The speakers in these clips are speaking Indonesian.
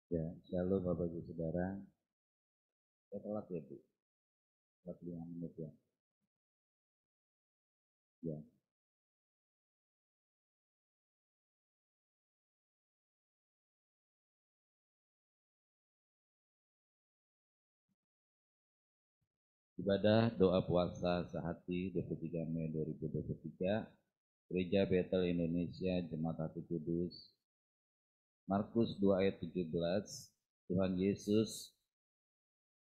Ya, shalom Bapak Ibu Saudara. Saya telat ya Bu, telat 5 menit ya. Ya, ibadah doa puasa sehati 23 Mei 2023, Gereja Betel Indonesia Jemaat Hati Kudus. Markus 2 ayat 17, Tuhan Yesus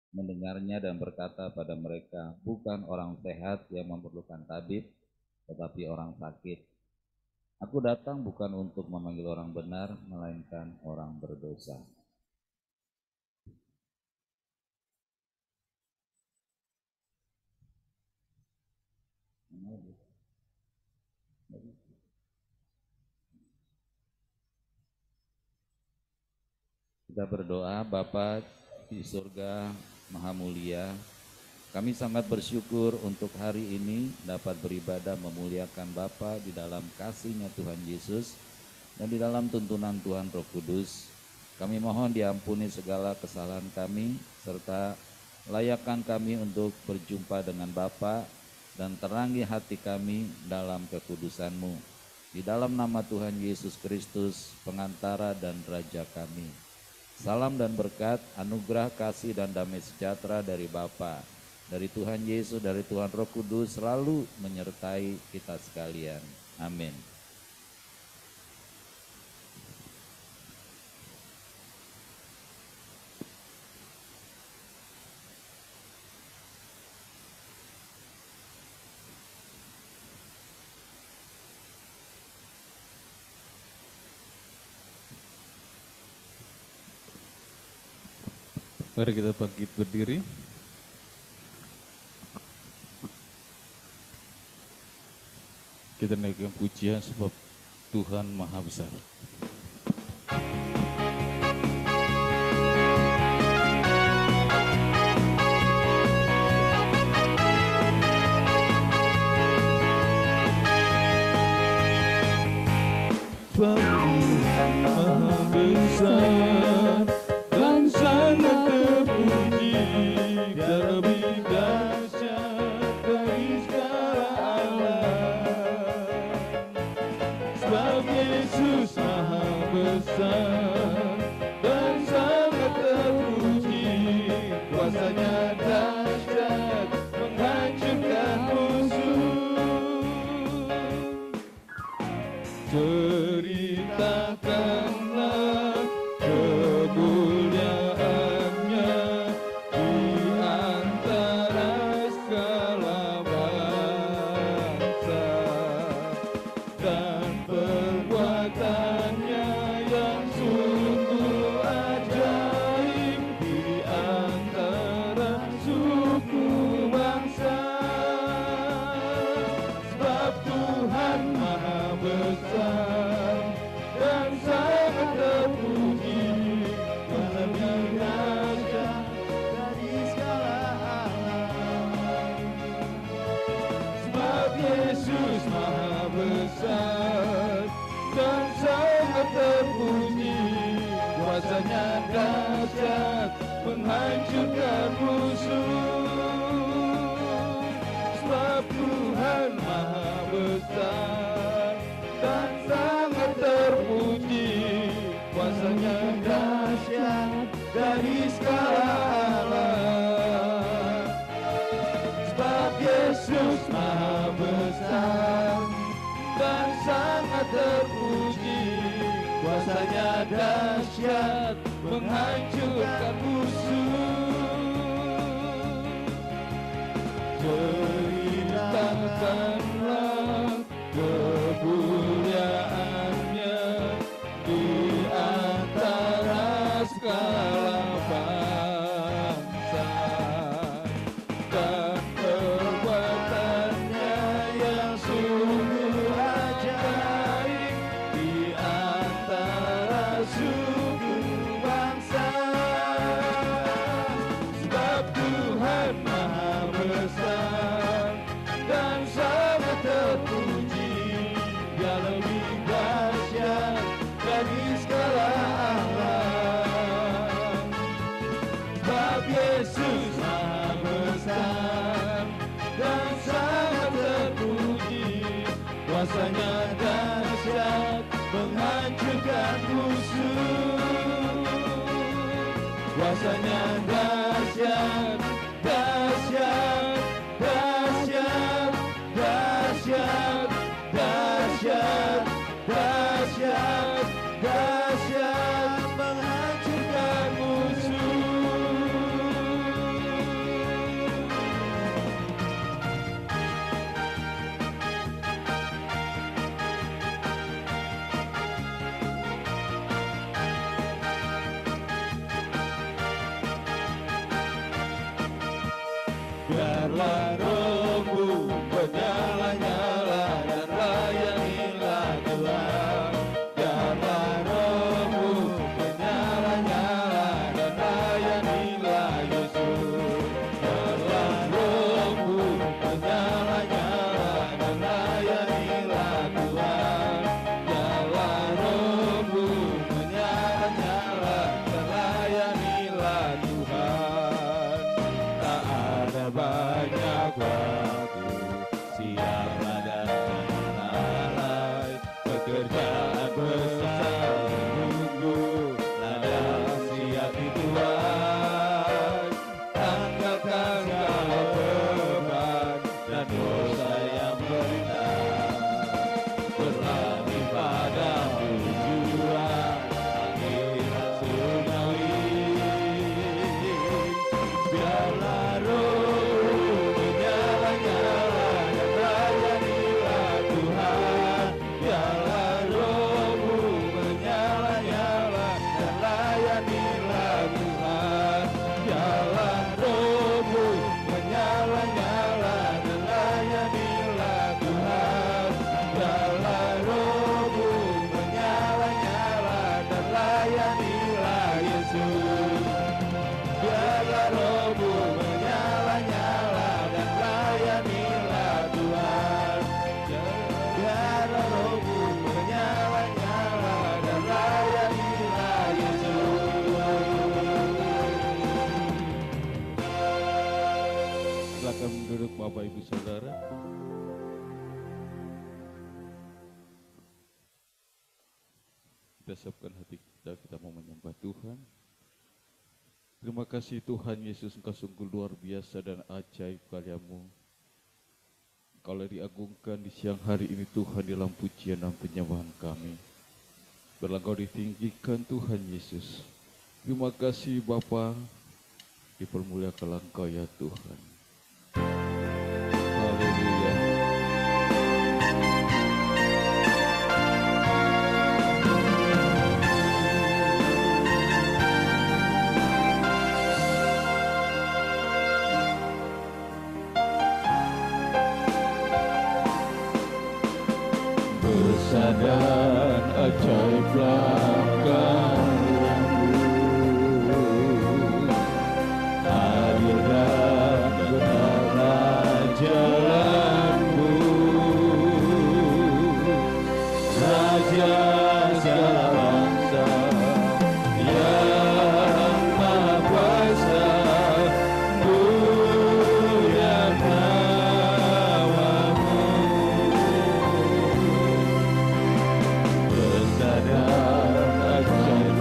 mendengarnya dan berkata pada mereka, bukan orang sehat yang memerlukan tabib, tetapi orang sakit. Aku datang bukan untuk memanggil orang benar, melainkan orang berdosa. Kita berdoa, Bapa di surga Maha Mulia, kami sangat bersyukur untuk hari ini dapat beribadah memuliakan Bapa di dalam kasih-Nya Tuhan Yesus dan di dalam tuntunan Tuhan Roh Kudus. Kami mohon diampuni segala kesalahan kami serta layakkan kami untuk berjumpa dengan Bapa dan terangi hati kami dalam kekudusan-Mu. Di dalam nama Tuhan Yesus Kristus, pengantara dan Raja kami. Salam dan berkat, anugerah kasih dan damai sejahtera dari Bapa, dari Tuhan Yesus, dari Tuhan Roh Kudus selalu menyertai kita sekalian. Amin. Mari kita bangkit berdiri. Kita naikkan pujian sebab Tuhan Maha Besar. Sebab Tuhan Maha Besar dan sangat terpuji, Dia lebih dahsyat dari segala alam. Sebab Yesus Maha Besar dan sangat terpuji, kuasanya dahsyat menghancurkan musuh. Ceritakanlah kemuliaannya di antara segala bangsa dan perbuatannya yang sungguh ajaib di antara suku bangsa. Sebab Tuhan Maha Besar dan sangat terpuji, lebih dahsyat dari segala alam. Sebab Yesus Maha Besar dan sangat terpuji, kuasanya dahsyat menghancurkan musuh. Sebab Tuhan Maha Besar dan sangat terpuji, kuasanya dahsyat dari segala alam. Sebab Yesus Maha Besar dan sangat terpuji, kuasanya dahsyat menghancurkan musuh. Ceritakanlah kemuliaannya di antara segala bangsa dan perbuatannya yang sungguh ajaib di antara suku bangsa. Kuasanya dahsyat, dahsyat, dahsyat, dahsyat, dahsyat, dahsyat, dahsyat, menghancurkan musuh. Biarlah rohmu menyala-nyala dan layanilah Tuhan. Biarlah rohmu menyala-nyala dan layanilah Yesus. Biarlah rohmu menyala-nyala dan layanilah Tuhan. Biarlah rohmu menyala-nyala dan layanilah Tuhan. Tak ada banyak waktu siapa dan lalai, pekerjaan besar menunggu lada siap di Tuhan. Angkatkan kau beban dan dosa yang berat, berlari pada tujuan akhirat surgawi. Biarlah rohmu menyala-nyala dan layanilah Tuhan. Biarlah rohmu menyala-nyala dan layanilah Tuhan. Biarlah rohmu menyala-nyala dan layanilah Tuhan. Biarlah rohmu menyala-nyala dan layanilah Yesus. Biarlah rohmu menyala-nyala dan layanilah Tuhan. Biarlah rohmu menyala-nyala dan layanilah Yesus. Silakan duduk Bapak Ibu Saudara. Kita siapkan hati kita mau menyembah Tuhan. Terima kasih Tuhan Yesus, Engkau sungguh luar biasa dan ajaib karya-Mu. Engkaulah diagungkan di siang hari ini Tuhan dalam pujian dan penyembahan kami. Biarlah Engkau ditinggikan Tuhan Yesus. Terima kasih Bapa, dipermuliakanlah Engkau ya Tuhan. Haleluya. Besar dan ajaiblah karya-Mu, adil dan benarlah jalan-Mu, Raja segala bangsa yang Maha Kuasa, mulia nama-Mu. Besar dan ajaib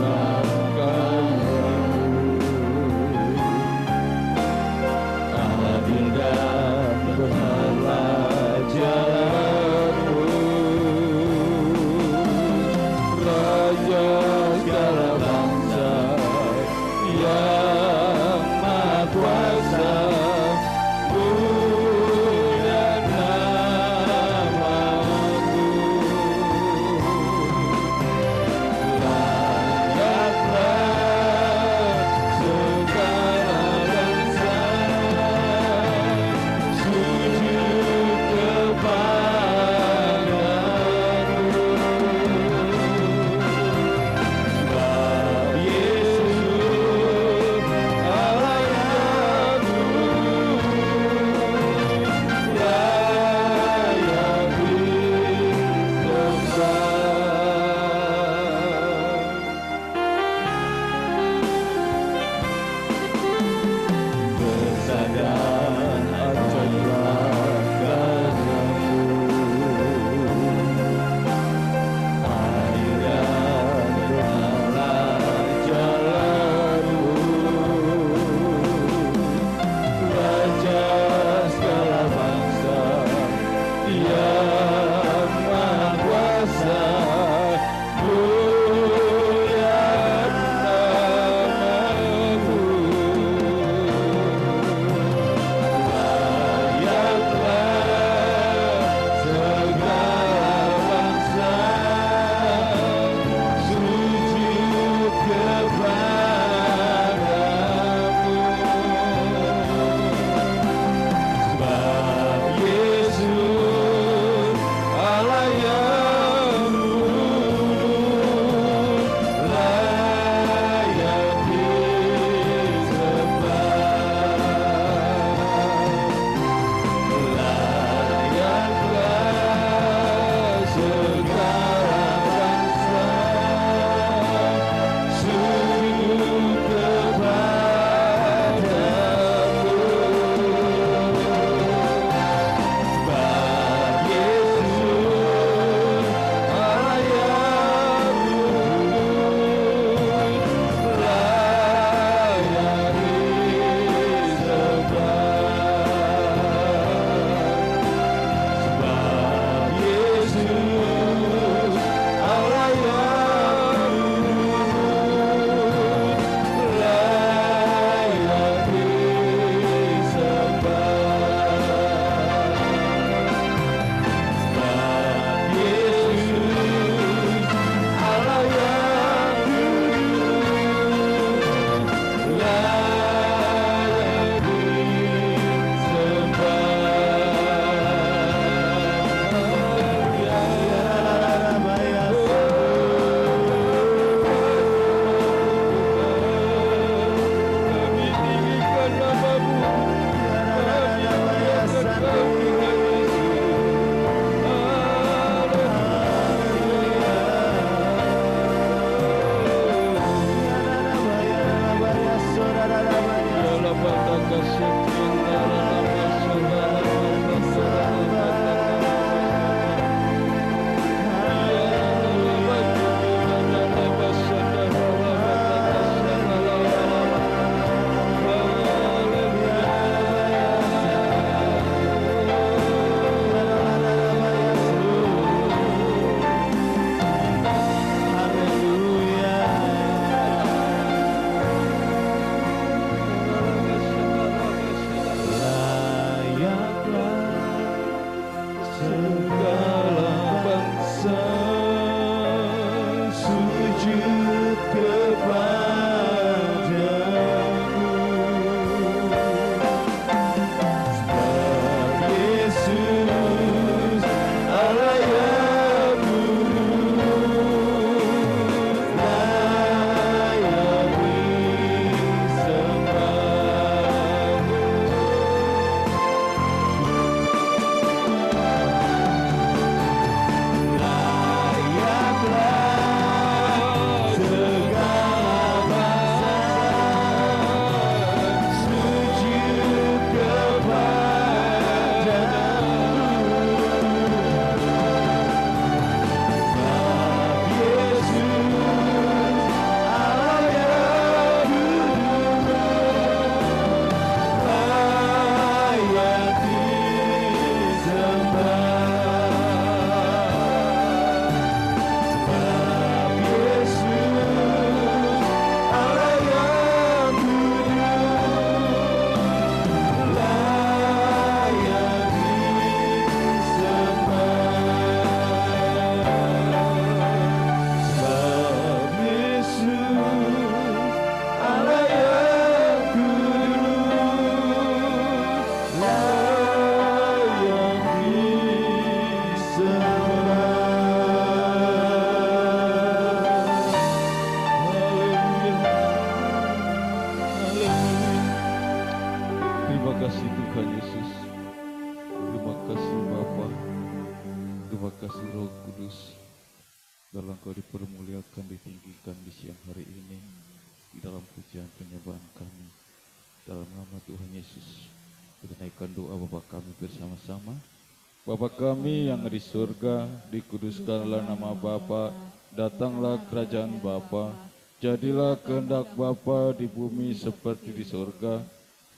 Yesus. Terima kasih Bapa, terima kasih Roh Kudus. Dalam Kau dipermuliakan, ditinggikan di siang hari ini, di dalam pujian penyembahan kami. Dalam nama Tuhan Yesus, kita naikkan doa Bapa kami bersama-sama. Bapa kami yang di surga, dikuduskanlah nama Bapa, datanglah kerajaan Bapa, jadilah kehendak Bapa di bumi seperti di surga.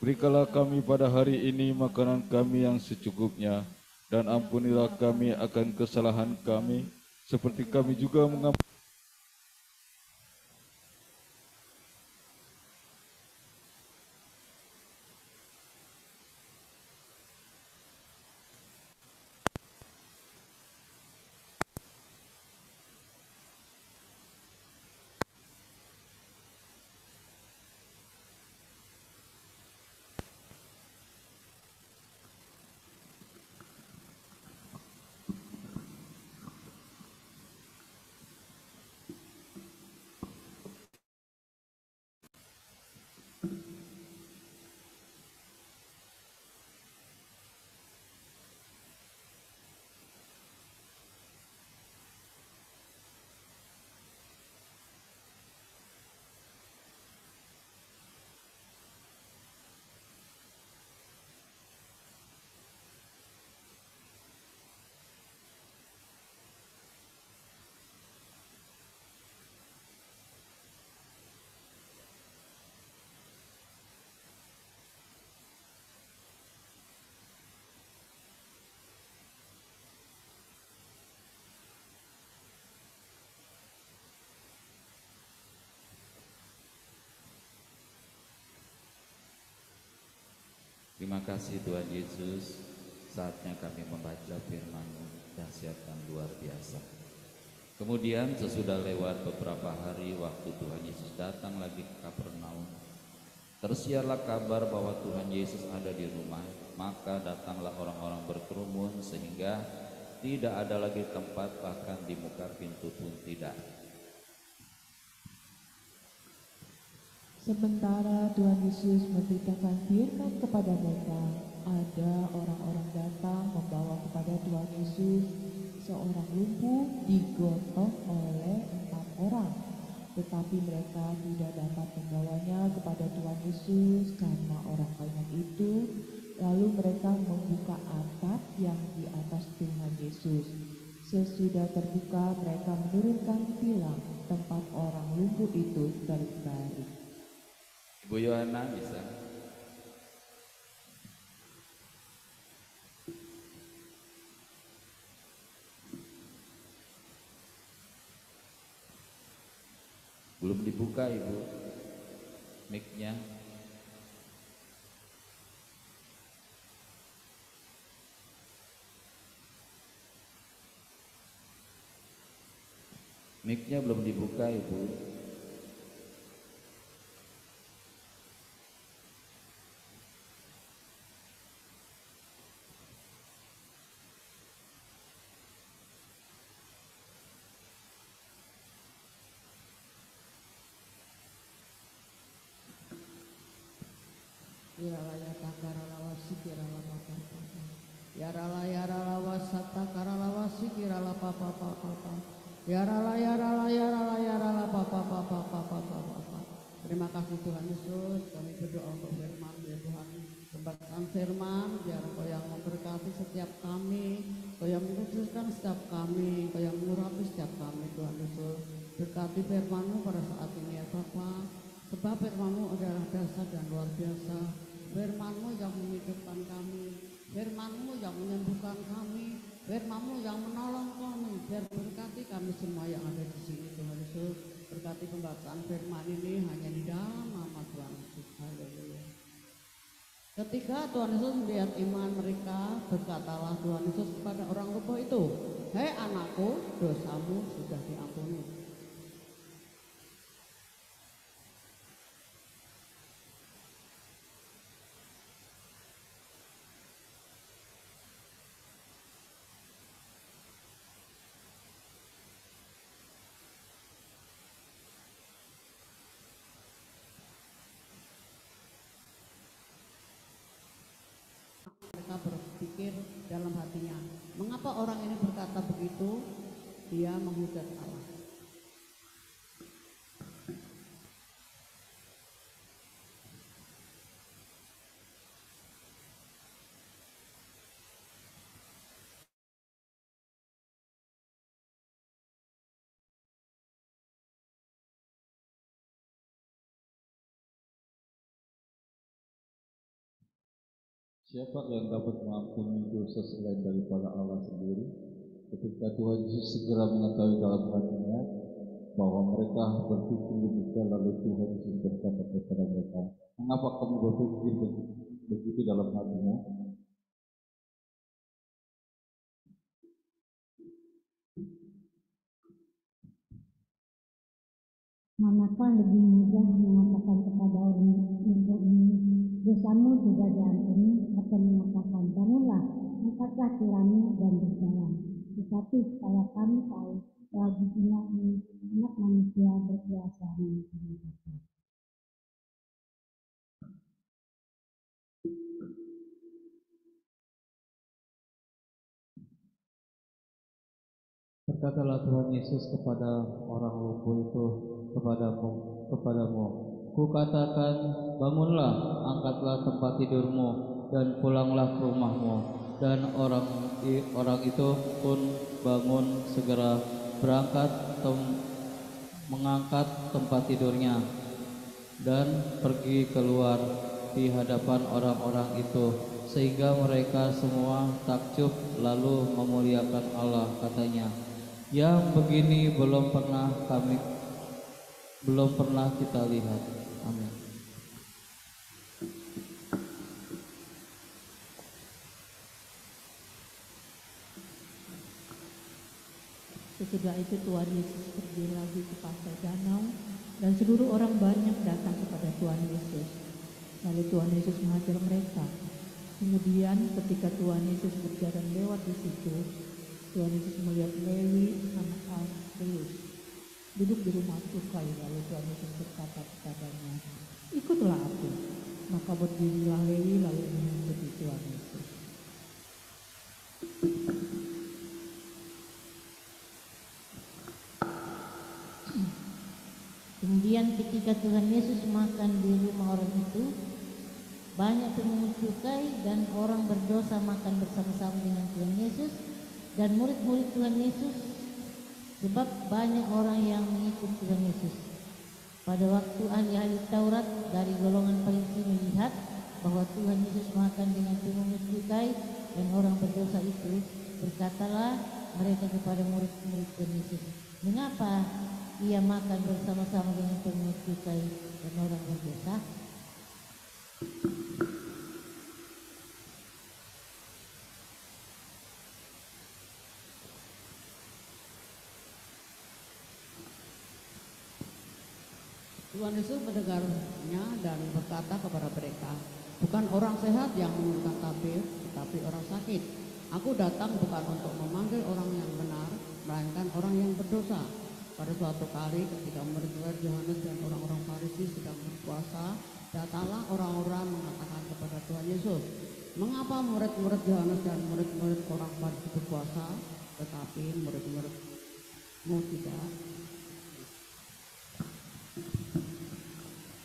Berikanlah kami pada hari ini makanan kami yang secukupnya, dan ampunilah kami akan kesalahan kami, seperti kami juga mengampuni. Terima kasih Tuhan Yesus, saatnya kami membaca firman-Mu dahsyat dan luar biasa. Kemudian sesudah lewat beberapa hari waktu Tuhan Yesus datang lagi ke Kapernaum, tersiarlah kabar bahwa Tuhan Yesus ada di rumah, maka datanglah orang-orang berkerumun sehingga tidak ada lagi tempat, bahkan di muka pintu pun tidak. Sementara Tuhan Yesus memberitakan firman kepada mereka, ada orang-orang datang membawa kepada Tuhan Yesus seorang lumpuh digotong oleh 4 orang. Tetapi mereka tidak dapat membawanya kepada Tuhan Yesus karena orang banyak itu. Lalu mereka membuka atap yang di atas Tuhan Yesus. Sesudah terbuka, mereka menurunkan tilang tempat orang lumpuh itu terbaring. Ibu Yohana bisa. Belum dibuka Ibu mic-nya. Mic-nya belum dibuka Ibu. Yarala takarala wasikirala papa papa. Yarala wasata karala wasikirala papa papa papa. Yarala papa papa papa papa. Terima kasih Tuhan Yesus, kami berdoa untuk firman ya Tuhan. Pembacaan firman biar Engkau yang memberkati setiap kami, Engkau yang mengkhususkan setiap kami, Engkau yang mengurapi setiap kami Tuhan Yesus. Berkati firman-Mu pada saat ini ya Bapa, sebab firman-Mu adalah dasar dan luar biasa. Firman-Mu yang menghidupkan kami, firman-Mu yang menyembuhkan kami, firman-Mu yang menolong kami. Biar berkati kami semua yang ada di sini Tuhan Yesus. Berkati pembacaan firman ini hanya di dalam nama Tuhan Yesus. Haleluya. Ketika Tuhan Yesus melihat iman mereka, berkatalah Tuhan Yesus kepada orang lumpuh itu, "Hei anakku, dosamu sudah diampuni." berpikir dalam hatinya, mengapa orang ini berkata begitu? Dia menghujat Allah. Siapa yang dapat mengampuni dosa selain daripada Allah sendiri? Ketika Tuhan Yesus segera mengetahui dalam hatinya bahwa mereka berpikir demikian, lalu Tuhan Yesus berkata kepada mereka, mengapa kamu berpikir begitu dalam hatimu? Manakah lebih mudah mengatakan kepada orang ini, dosamu sudah diampuni, atau mengatakan, bangunlah, angkatlah tilammu dan berjalan. Tetapi supaya kami tahu bahwa di dunia ini Anak Manusia berkuasa mengampuni dosa. Berkatalah Tuhan Yesus kepada orang lumpuh itu, kepadamu, kukatakan, bangunlah, angkatlah tempat tidurmu, dan pulanglah ke rumahmu. Dan orang itu pun bangun segera, berangkat mengangkat tempat tidurnya, dan pergi keluar di hadapan orang-orang itu, sehingga mereka semua takjub lalu memuliakan Allah, katanya, yang begini belum pernah kita lihat. Amin. Sesudah itu Tuhan Yesus pergi lagi ke pantai danau, dan seluruh orang banyak datang kepada Tuhan Yesus. Lalu Tuhan Yesus mengajar mereka. Kemudian ketika Tuhan Yesus berjalan lewat di situ, Tuhan Yesus melihat Lewi anak Alfeus duduk di rumah cukai. Lalu Tuhan Yesus berkata kepadanya, ikutlah aku. Maka berdirilah Lewi lalu mengikuti Tuhan Yesus. Kemudian ketika Tuhan Yesus makan di rumah orang itu, banyak pemungut cukai dan orang berdosa makan bersama-sama dengan Tuhan Yesus dan murid-murid Tuhan Yesus, sebab banyak orang yang mengikut Tuhan Yesus. Pada waktu ahli-ahli Taurat dari golongan Farisi melihat bahwa Tuhan Yesus makan dengan pemungut cukai dan orang berdosa itu, berkatalah mereka kepada murid-murid Tuhan Yesus, mengapa ia makan bersama-sama dengan pemungut cukai dan orang berdosa? Tuhan Yesus mendengarnya dan berkata kepada mereka, bukan orang sehat yang memerlukan tabib, tetapi orang sakit. Aku datang bukan untuk memanggil orang yang benar, melainkan orang yang berdosa. Pada suatu kali ketika murid-murid Yohanes dan orang-orang Farisi sedang berpuasa, datanglah orang-orang mengatakan kepada Tuhan Yesus, mengapa murid-murid Yohanes dan murid-murid orang Farisi berpuasa, tetapi murid-muridmu tidak?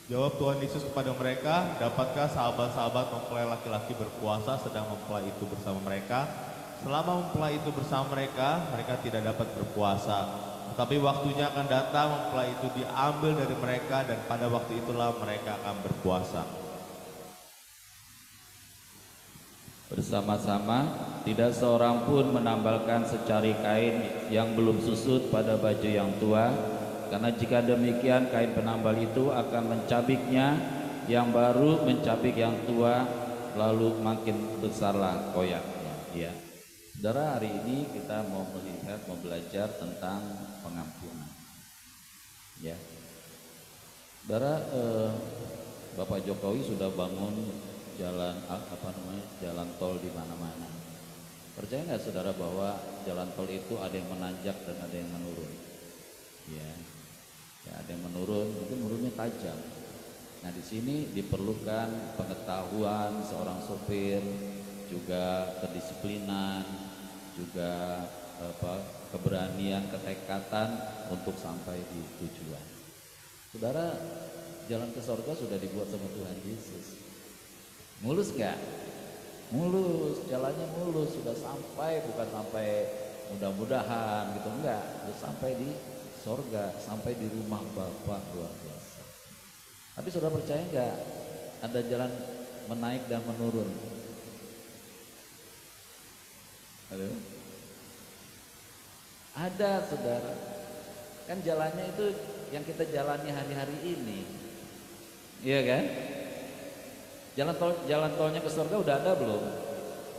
Jawab Tuhan Yesus kepada mereka, dapatkah sahabat-sahabat mempelai laki-laki berpuasa sedang mempelai itu bersama mereka? Selama mempelai itu bersama mereka, mereka tidak dapat berpuasa. Tetapi waktunya akan datang, mempelai itu diambil dari mereka, dan pada waktu itulah mereka akan berpuasa. Bersama-sama, tidak seorang pun menambalkan secari kain yang belum susut pada baju yang tua, karena jika demikian kain penambal itu akan mencabiknya, yang baru mencabik yang tua, lalu makin besarlah koyaknya. Ya. Saudara, hari ini kita mau belajar tentang pengampunan. Ya. Saudara, Bapak Jokowi sudah bangun jalan tol di mana-mana. Percaya nggak saudara bahwa jalan tol itu ada yang menanjak dan ada yang menurun? Ya, ada yang menurun, mungkin menurunnya tajam. Nah, di sini diperlukan pengetahuan seorang sopir, juga kedisiplinan, juga keberanian, ketekatan untuk sampai di tujuan. Saudara, jalan ke sorga sudah dibuat sama Tuhan Yesus. Mulus nggak? Mulus, jalannya mulus, sudah sampai, bukan sampai mudah-mudahan gitu, enggak, sudah sampai di sorga, sampai di rumah Bapa luar biasa. Tapi saudara percaya nggak ada jalan menaik dan menurun? Halo? Ada, saudara. Kan jalannya itu yang kita jalani hari-hari ini, iya kan? Jalan tolnya ke surga udah ada belum?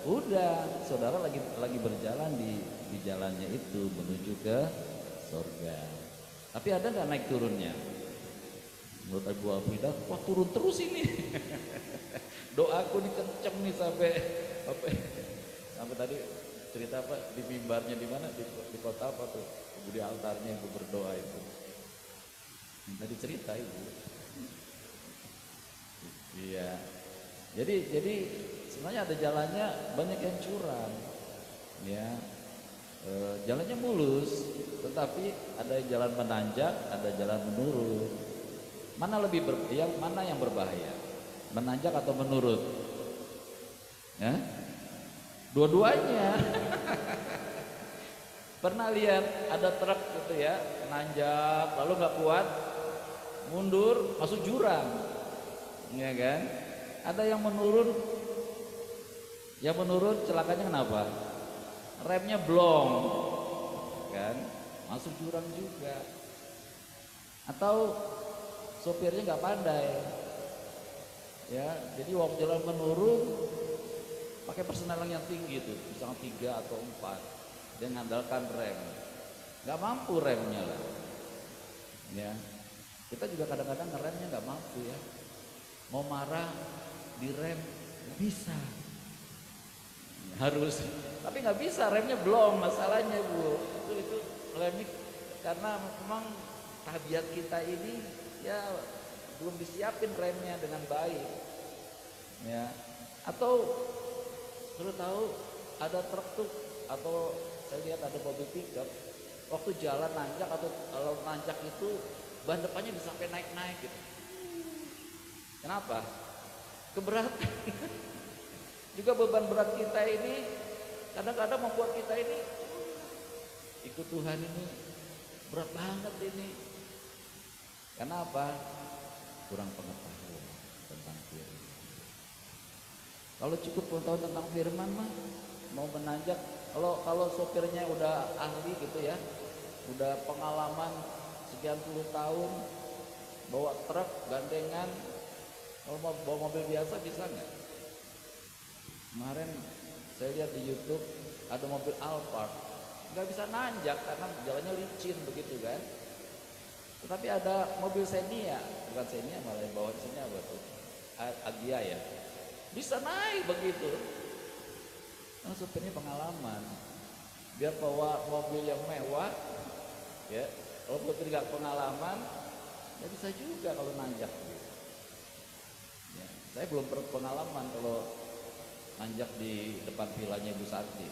Udah, saudara lagi berjalan di jalannya itu menuju ke surga. Tapi ada nggak naik turunnya? Menurut Ibu Afrida, wah turun terus ini. Doaku nih kenceng nih sampai tadi cerita apa di mimbarnya di mana di kota apa tuh? Di altarnya Ibu berdoa itu. Tadi cerita Ibu. Iya. Jadi sebenarnya ada jalannya, banyak yang curam. Ya. Jalannya mulus, tetapi ada jalan menanjak, ada jalan menurun. Mana mana yang berbahaya? Menanjak atau menurun? Ya? Dua-duanya. Pernah lihat ada truk gitu ya, nanjak, lalu nggak kuat, mundur, masuk jurang, ya kan? Ada yang menurun celakanya kenapa? Remnya blong, kan? Masuk jurang juga. Atau sopirnya nggak pandai, ya. Jadi waktu jalan menurun, pakai persenalan yang tinggi tuh, misalnya 3 atau 4. Dia ngandalkan rem, nggak mampu remnya lah, ya. Kita juga kadang-kadang ngeremnya nggak mampu ya. Mau marah direm bisa, harus, tapi nggak bisa, remnya belum. Masalahnya Bu, itu remnya karena memang tabiat kita ini ya belum disiapin remnya dengan baik, ya. Atau perlu tahu ada truk tuh, atau saya lihat ada mobil pickup waktu jalan nanjak, atau kalau nanjak itu ban depannya bisa sampai naik-naik gitu. Kenapa? Keberatan. Juga beban berat kita ini kadang-kadang membuat kita ini ikut Tuhan ini berat banget ini. Kenapa? Kurang pengetahuan tentang firman. Kalau cukup pengetahuan tentang firman mah mau menanjak, kalau sopirnya udah ahli gitu ya, udah pengalaman sekian puluh tahun bawa truk gandengan, kalau mau bawa mobil biasa bisa nggak? Kemarin saya lihat di YouTube ada mobil Alphard nggak bisa nanjak karena jalannya licin begitu kan. Tetapi ada mobil Xenia, bukan Xenia, malah yang bawa Xenia apa tuh? Agya ya, bisa naik begitu. Karena supirnya pengalaman. Biar bawa mobil yang mewah, ya. Kalau supir nggak pengalaman, ya bisa juga kalau nanjak. Ya, saya belum pengalaman kalau nanjak di depan vilanya Bu Santi.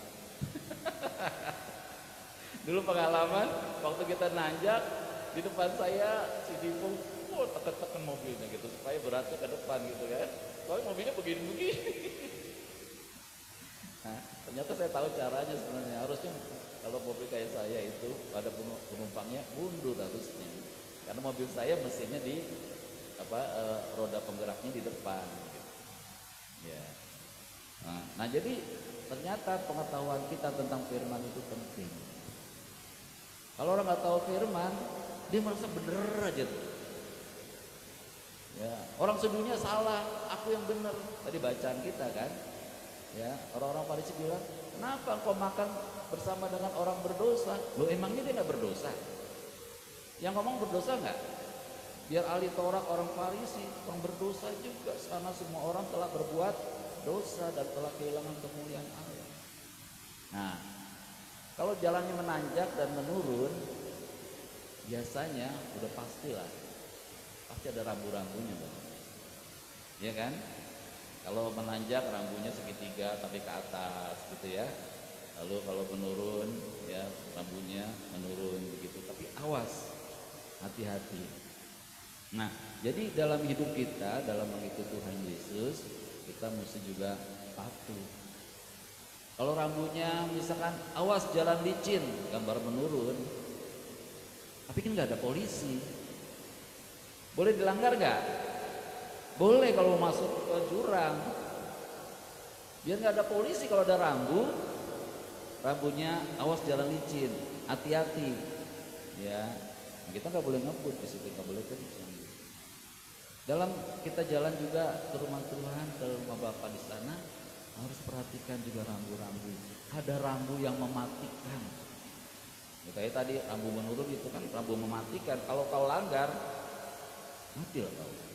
Dulu pengalaman waktu kita nanjak di depan saya si Dipung, tekan mobilnya gitu supaya beratnya ke depan gitu kan. Soalnya mobilnya begini-begini. Nah, ternyata saya tahu caranya sebenarnya. Harusnya kalau mobil kayak saya itu pada penumpangnya mundur harusnya. Karena mobil saya mesinnya di roda penggeraknya di depan gitu. Ya. Nah, jadi ternyata pengetahuan kita tentang firman itu penting. Kalau orang nggak tahu firman, dia merasa bener aja tuh. Ya, orang sedunia salah, aku yang benar. Tadi bacaan kita kan. Ya, orang-orang Farisi bilang, kenapa engkau makan bersama dengan orang berdosa? Loh, emangnya dia nggak berdosa? Yang ngomong berdosa nggak? Biar ahli Taurat orang Farisi, orang berdosa juga, karena semua orang telah berbuat dosa dan telah kehilangan kemuliaan Allah. Nah, kalau jalannya menanjak dan menurun, biasanya udah pastilah, pasti ada rambu-rambunya, ya kan? Kalau menanjak rambutnya segitiga tapi ke atas gitu ya. Lalu kalau menurun ya rambutnya menurun begitu. Tapi awas, hati-hati. Nah, jadi dalam hidup kita, dalam mengikuti Tuhan Yesus, kita mesti juga patuh. Kalau rambutnya misalkan awas jalan licin, gambar menurun. Tapi kan nggak ada polisi. Boleh dilanggar nggak? Boleh kalau mau masuk ke jurang. Biar nggak ada polisi kalau ada rambutnya awas jalan licin, hati-hati. Ya, kita nggak boleh ngebut di situ, nggak boleh kencang. Dalam kita jalan juga ke rumah Tuhan, ke rumah Bapa di sana, harus perhatikan juga rambu-rambu. Ada rambu yang mematikan. Ya, kayak tadi rambu menurun itu kan rambu mematikan. Kalau kau langgar, mati lah kau.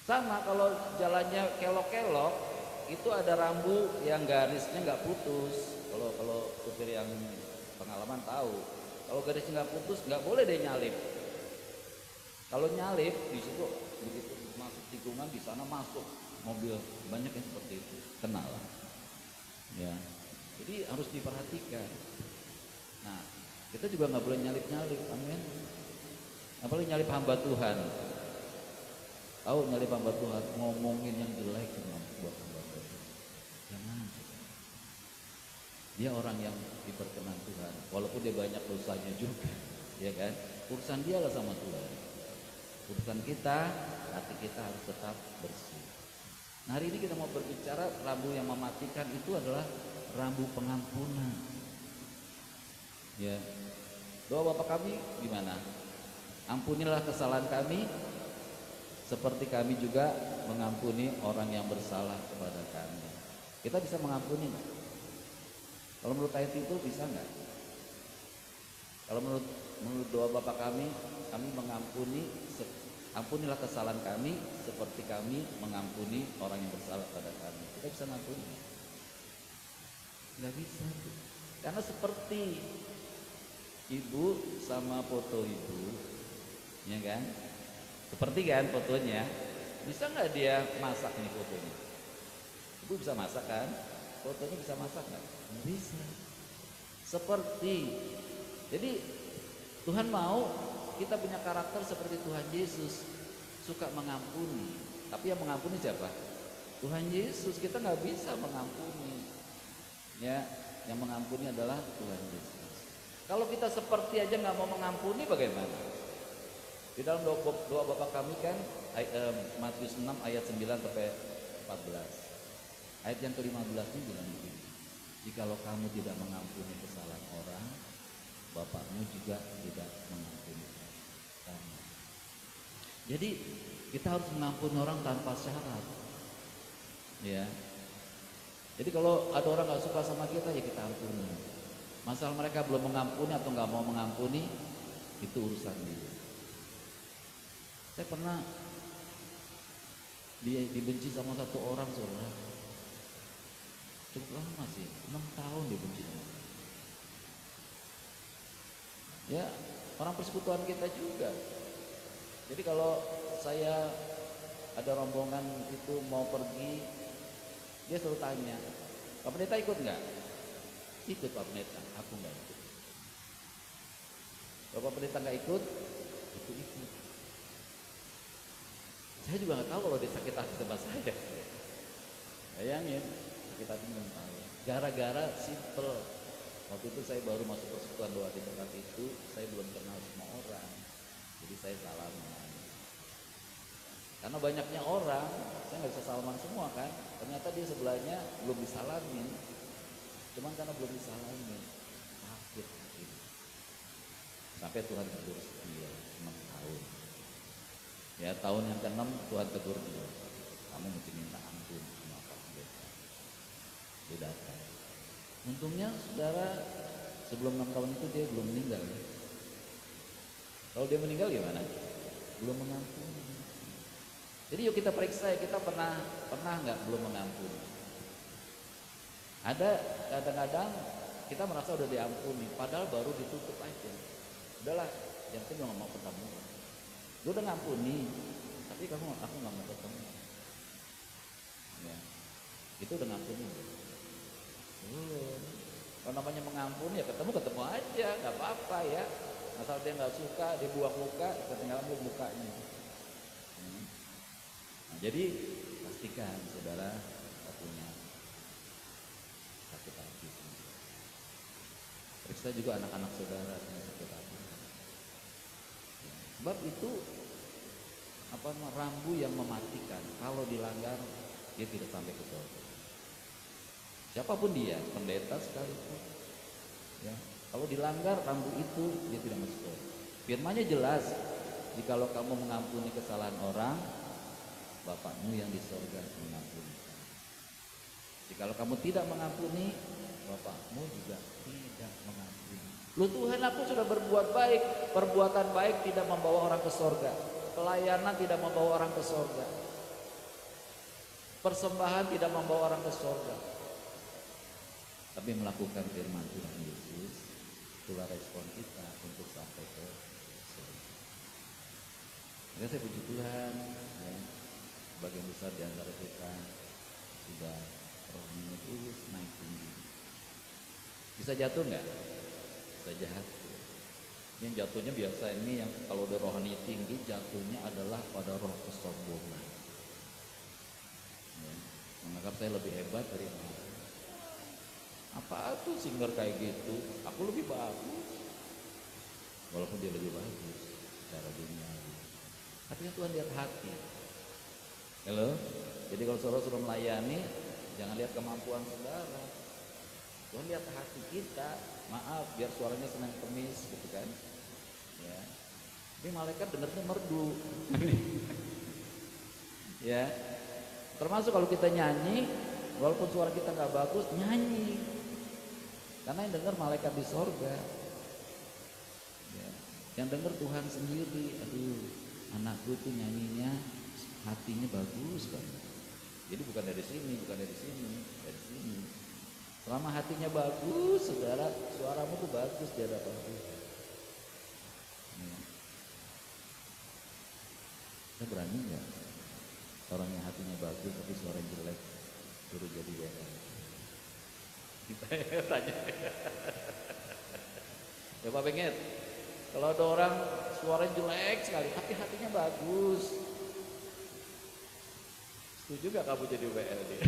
Sama kalau jalannya kelok-kelok, itu ada rambu yang garisnya nggak putus. Kalau supir yang pengalaman tahu, kalau garisnya nggak putus, nggak boleh deh nyalip. Kalau nyalip di situ begitu masuk tikungan di sana masuk mobil banyak yang seperti itu, kenal. Ya, jadi harus diperhatikan. Nah, kita juga nggak boleh nyalip-nyalip, amin. Nggak boleh nyalip hamba Tuhan. Tahu nyalip hamba Tuhan, ngomongin yang jelek buat hamba Tuhan. Jangan. Dia orang yang diperkenan Tuhan, walaupun dia banyak dosanya juga, ya kan? Urusan dia lah sama Tuhan. Urusan kita, hati kita harus tetap bersih. Nah, hari ini kita mau berbicara rambu yang mematikan itu adalah rambu pengampunan. Ya, doa Bapa kami gimana? Ampunilah kesalahan kami, seperti kami juga mengampuni orang yang bersalah kepada kami. Kita bisa mengampuni nggak? Kalau menurut ayat itu bisa nggak? Kalau menurut doa Bapa kami mengampuni, ampunilah kesalahan kami seperti kami mengampuni orang yang bersalah pada kami. Kita bisa mengampuni? Nggak bisa. Karena seperti ibu sama foto ibu, ya kan? Seperti kan fotonya. Bisa nggak dia masak nih fotonya? Ibu bisa masak kan? Fotonya bisa masak nggak? Bisa. Seperti. Jadi Tuhan mau kita punya karakter seperti Tuhan Yesus, suka mengampuni. Tapi yang mengampuni siapa? Tuhan Yesus. Kita nggak bisa mengampuni. Ya, yang mengampuni adalah Tuhan Yesus. Kalau kita seperti aja nggak mau mengampuni, bagaimana? Di dalam doa Bapa kami kan Matius 6 ayat 9 sampai 14. Ayat yang ke-15 ini bilang begini. Jikalau kamu tidak mengampuni kesalahan orang, Bapakmu juga tidak mengampuni kamu. Jadi kita harus mengampuni orang tanpa syarat. Ya. Jadi kalau ada orang nggak suka sama kita, ya kita ampuni. Masalah mereka belum mengampuni atau nggak mau mengampuni, itu urusan dia. Saya pernah dibenci sama satu orang, saudara. Cukup lama sih, 6 tahun dibenci. Ya, orang persekutuan kita juga. Jadi kalau saya ada rombongan itu mau pergi, dia selalu tanya, Pak Pendeta ikut nggak? Ikut Pak Pendeta, aku nggak ikut. Kalau Pak Pendeta nggak ikut, ikut. Saya juga nggak tahu kalau dia sakit hati sama saya. Bayangin, sakit hati belum tahu. Gara-gara simple. Waktu itu saya baru masuk persekutuan doa di tempat itu, saya belum kenal semua orang. Jadi saya salaman. Karena banyaknya orang, saya nggak bisa salaman semua kan. Ternyata dia sebelahnya belum disalamin. Cuman karena belum disalamin, sakit hati. Sampai Tuhan tegur dia 6 tahun. Ya, tahun yang ke-6 Tuhan tegur dia. Kamu mesti minta ampun sama Pak Pendeta. Dia datang. Untungnya saudara, sebelum 6 tahun itu dia belum meninggal ya. Kalau dia meninggal gimana? Belum mengampuni. Jadi yuk kita periksa ya, kita pernah nggak belum mengampuni? Ada kadang-kadang kita merasa udah diampuni, padahal baru ditutup aja. Udahlah, yang penting nggak mau ketemu. Gue udah ngampuni, tapi aku nggak mau ketemu. Itu udah ngampuni. Belum. Kalau namanya mengampuni ya ketemu aja, nggak apa-apa ya. Asal dia nggak suka, dia buang muka, ketinggalan mukanya. Nah, jadi pastikan saudara punya sakit hati. Periksa juga anak-anak saudara yang sakit hati. Sebab itu rambu yang mematikan. Kalau dilanggar dia tidak sampai ke surga. Siapapun dia, pendeta sekalipun. Ya, kalau dilanggar rambu itu dia tidak masuk surga. Firman-Nya jelas, jikalau kamu mengampuni kesalahan orang, Bapakmu yang di surga mengampuni. Jikalau kamu tidak mengampuni, Bapakmu juga tidak mengampuni. Lu Tuhan, aku sudah berbuat baik. Perbuatan baik tidak membawa orang ke surga. Pelayanan tidak membawa orang ke surga. Persembahan tidak membawa orang ke surga. Tapi melakukan firman Tuhan Yesus, itulah respon kita untuk sampai ke surga. Maka saya puji Tuhan, ya, sebagian besar di antara kita sudah rohaninya terus naik tinggi. Bisa jatuh nggak? Bisa jatuh. Yang jatuhnya biasa ini yang kalau udah rohani tinggi jatuhnya adalah pada roh kesombongan. Ya, menganggap saya lebih hebat dari orang. Apa tuh singer kayak gitu? Aku lebih bagus. Walaupun dia lebih bagus secara dunia. Tapi kan Tuhan lihat hati. Halo? Jadi kalau saudara sudah melayani, jangan lihat kemampuan saudara. Tuhan lihat hati kita. Maaf, biar suaranya senang kemis gitu kan. Ya. Tapi malaikat dengarnya merdu. Ya. Termasuk kalau kita nyanyi, walaupun suara kita nggak bagus, nyanyi. Karena yang dengar malaikat di sorga. Ya. Yang dengar Tuhan sendiri. Aduh, anakku tuh nyanyinya hatinya bagus banget. Jadi bukan dari sini, dari sini. Selama hatinya bagus, saudara, suaramu tuh bagus di hadapan Tuhan. Ya. Kita berani nggak? Orang yang hatinya bagus tapi suaranya jelek suruh jadi WL? Kita tanya. Ya Pak Benget, kalau ada orang suaranya jelek sekali, tapi hatinya bagus, setuju gak kamu jadi WL dia?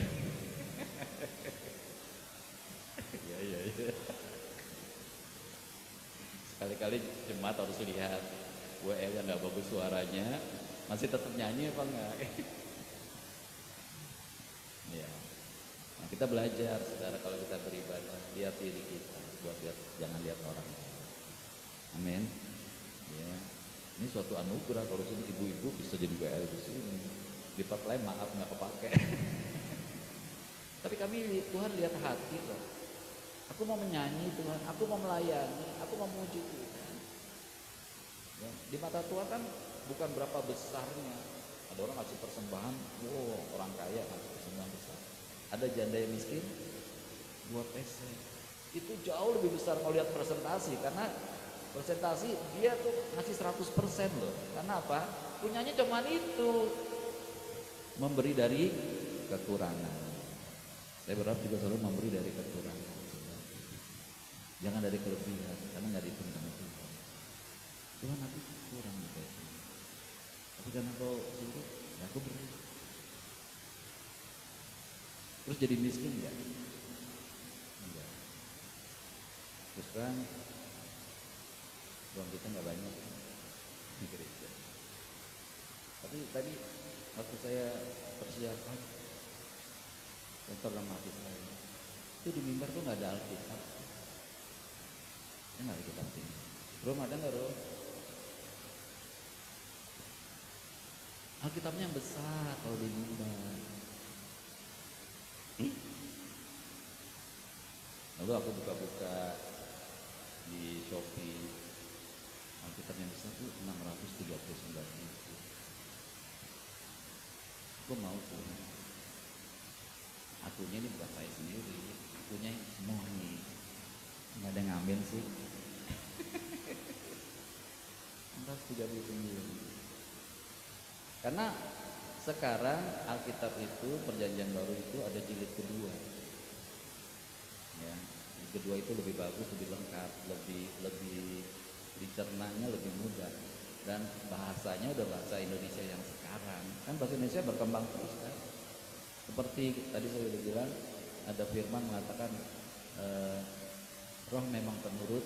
Iya. Sekali-kali jemaat harus lihat WL yang gak bagus suaranya, masih tetap nyanyi apa enggak? Ya. Nah, kita belajar, saudara, kalau kita beribadah, lihat diri kita, jangan lihat orang. Amin. Ya. Ini suatu anugerah kalau sini ibu-ibu bisa jadi WL di sini. Di tempat lain maaf nggak kepake. Tapi kami Tuhan lihat hati loh. Aku mau menyanyi Tuhan, aku mau melayani, aku mau memuji Tuhan. Ya, di mata Tuhan kan bukan berapa besarnya. Ada orang ngasih persembahan, wow, orang kaya ngasih persembahan besar. Ada janda yang miskin, buat PC. Itu jauh lebih besar kalau lihat presentasi, karena presentasi dia tuh ngasih 100% loh. Karena apa? Punyanya cuman itu. Memberi dari kekurangan. Saya berharap juga selalu memberi dari kekurangan. Jangan dari kelebihan, karena nggak dihitung sama Tuhan. Tuhan, aku kurang gitu. Tapi karena kau suruh, ya aku beri. Terus jadi miskin nggak? Enggak. Terus kan uang kita nggak banyak di gereja. Tapi tadi waktu saya persiapan kantor dalam hati saya, itu di mimbar tuh nggak ada Alkitab. Nggak ada Alkitab ini. Belum ada nggak, Bro? Alkitabnya yang besar kalau di mimbar. Lalu aku buka-buka di Shopee, Alkitab yang besar tuh 639.000. Gue mau tuh, akunya ini bukan saya sendiri, akunya semua nih, nggak ada yang ngambil sih. 639. Karena Sekarang Alkitab itu, Perjanjian Baru itu ada jilid kedua. Ya, jilid kedua itu lebih bagus, lebih lengkap, lebih dicernanya lebih mudah, dan bahasanya udah bahasa Indonesia yang sekarang. Kan bahasa Indonesia berkembang terus kan. Seperti tadi saya udah bilang, ada firman mengatakan roh memang penurut,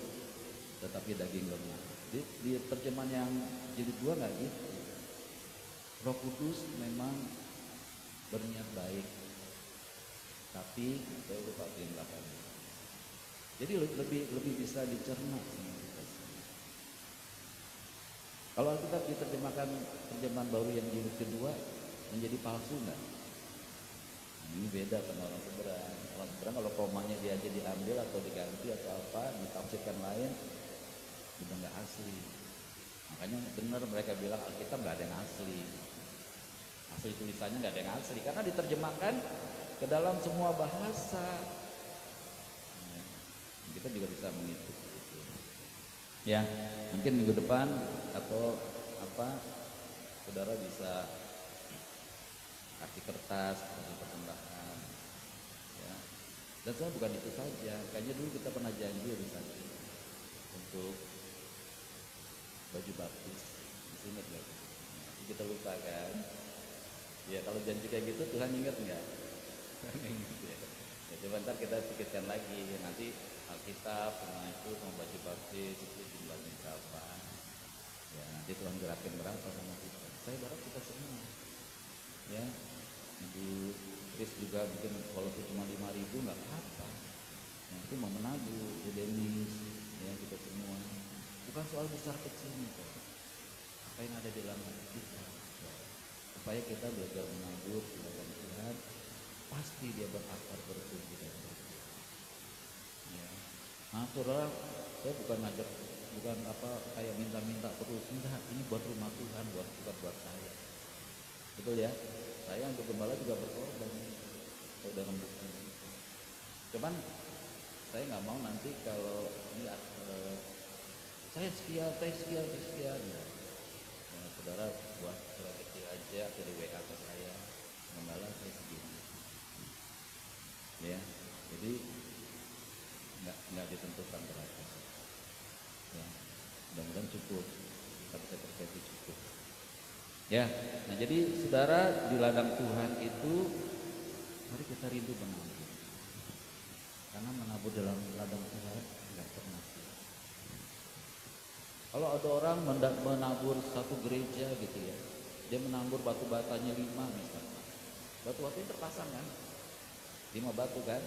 tetapi daging lemah. Di terjemahan yang jilid 2 nggak gitu. Roh Kudus memang berniat baik, tapi saya lupa yang belakang. Jadi lebih bisa dicerna sama kita. Kalau kita diterjemahkan terjemahan baru yang jilid kedua menjadi palsu nggak? Ini beda sama orang seberang. Orang seberang kalau komanya dia aja diambil atau diganti atau apa, ditafsirkan lain, udah nggak asli. Makanya benar mereka bilang Alkitab nggak ada yang asli. Asli tulisannya nggak ada yang asli karena diterjemahkan ke dalam semua bahasa. Kita juga bisa mengikuti. Ya, mungkin minggu depan atau apa, saudara bisa kasih kertas, kasih persembahan. Ya. Dan sebenarnya bukan itu saja. Kayaknya dulu kita pernah janji misalnya untuk baju baptis. Masih ingat nggak? Kita lupa kan? Ya kalau janji kayak gitu Tuhan ingat nggak? Ingat ya. Ya coba ntar kita pikirkan lagi. Ya, nanti Alkitab, sama itu, sama baju baptis itu jumlahnya berapa? Ya nanti Tuhan gerakin berapa sama kita. Saya berharap kita semua. Ya, Ibu Chris juga bikin walaupun cuma 5.000 nggak apa-apa. Yang itu mau menabur, ya Denis, ya kita semua. Bukan soal besar kecilnya kok. Apa yang ada di dalam hati kita. Supaya kita belajar menabur di dalam Tuhan, pasti dia berakar bertumbuh dan bertumbuh. Ya. Nah, saudara, saya bukan ngajak, bukan apa kayak minta-minta terus, enggak. Ini buat rumah Tuhan, bukan buat saya. Betul ya? Saya untuk gembala juga berkorban dalam buku. Cuman saya nggak mau nanti kalau ini saya sekian ya. Nah, saudara buat surat kecil aja atau di WA ke saya, gembala saya segini. Ya, jadi nggak ditentukan berapa. Ya, mudah-mudahan cukup. Tapi saya percaya itu cukup. Ya, nah jadi saudara di ladang Tuhan itu mari kita rindu menabur. Karena menabur dalam ladang Tuhan nggak pernah sia. Kalau ada orang menabur satu gereja gitu ya, dia menabur batu batanya 5 misalnya. Batu-batu itu terpasang kan, 5 batu kan.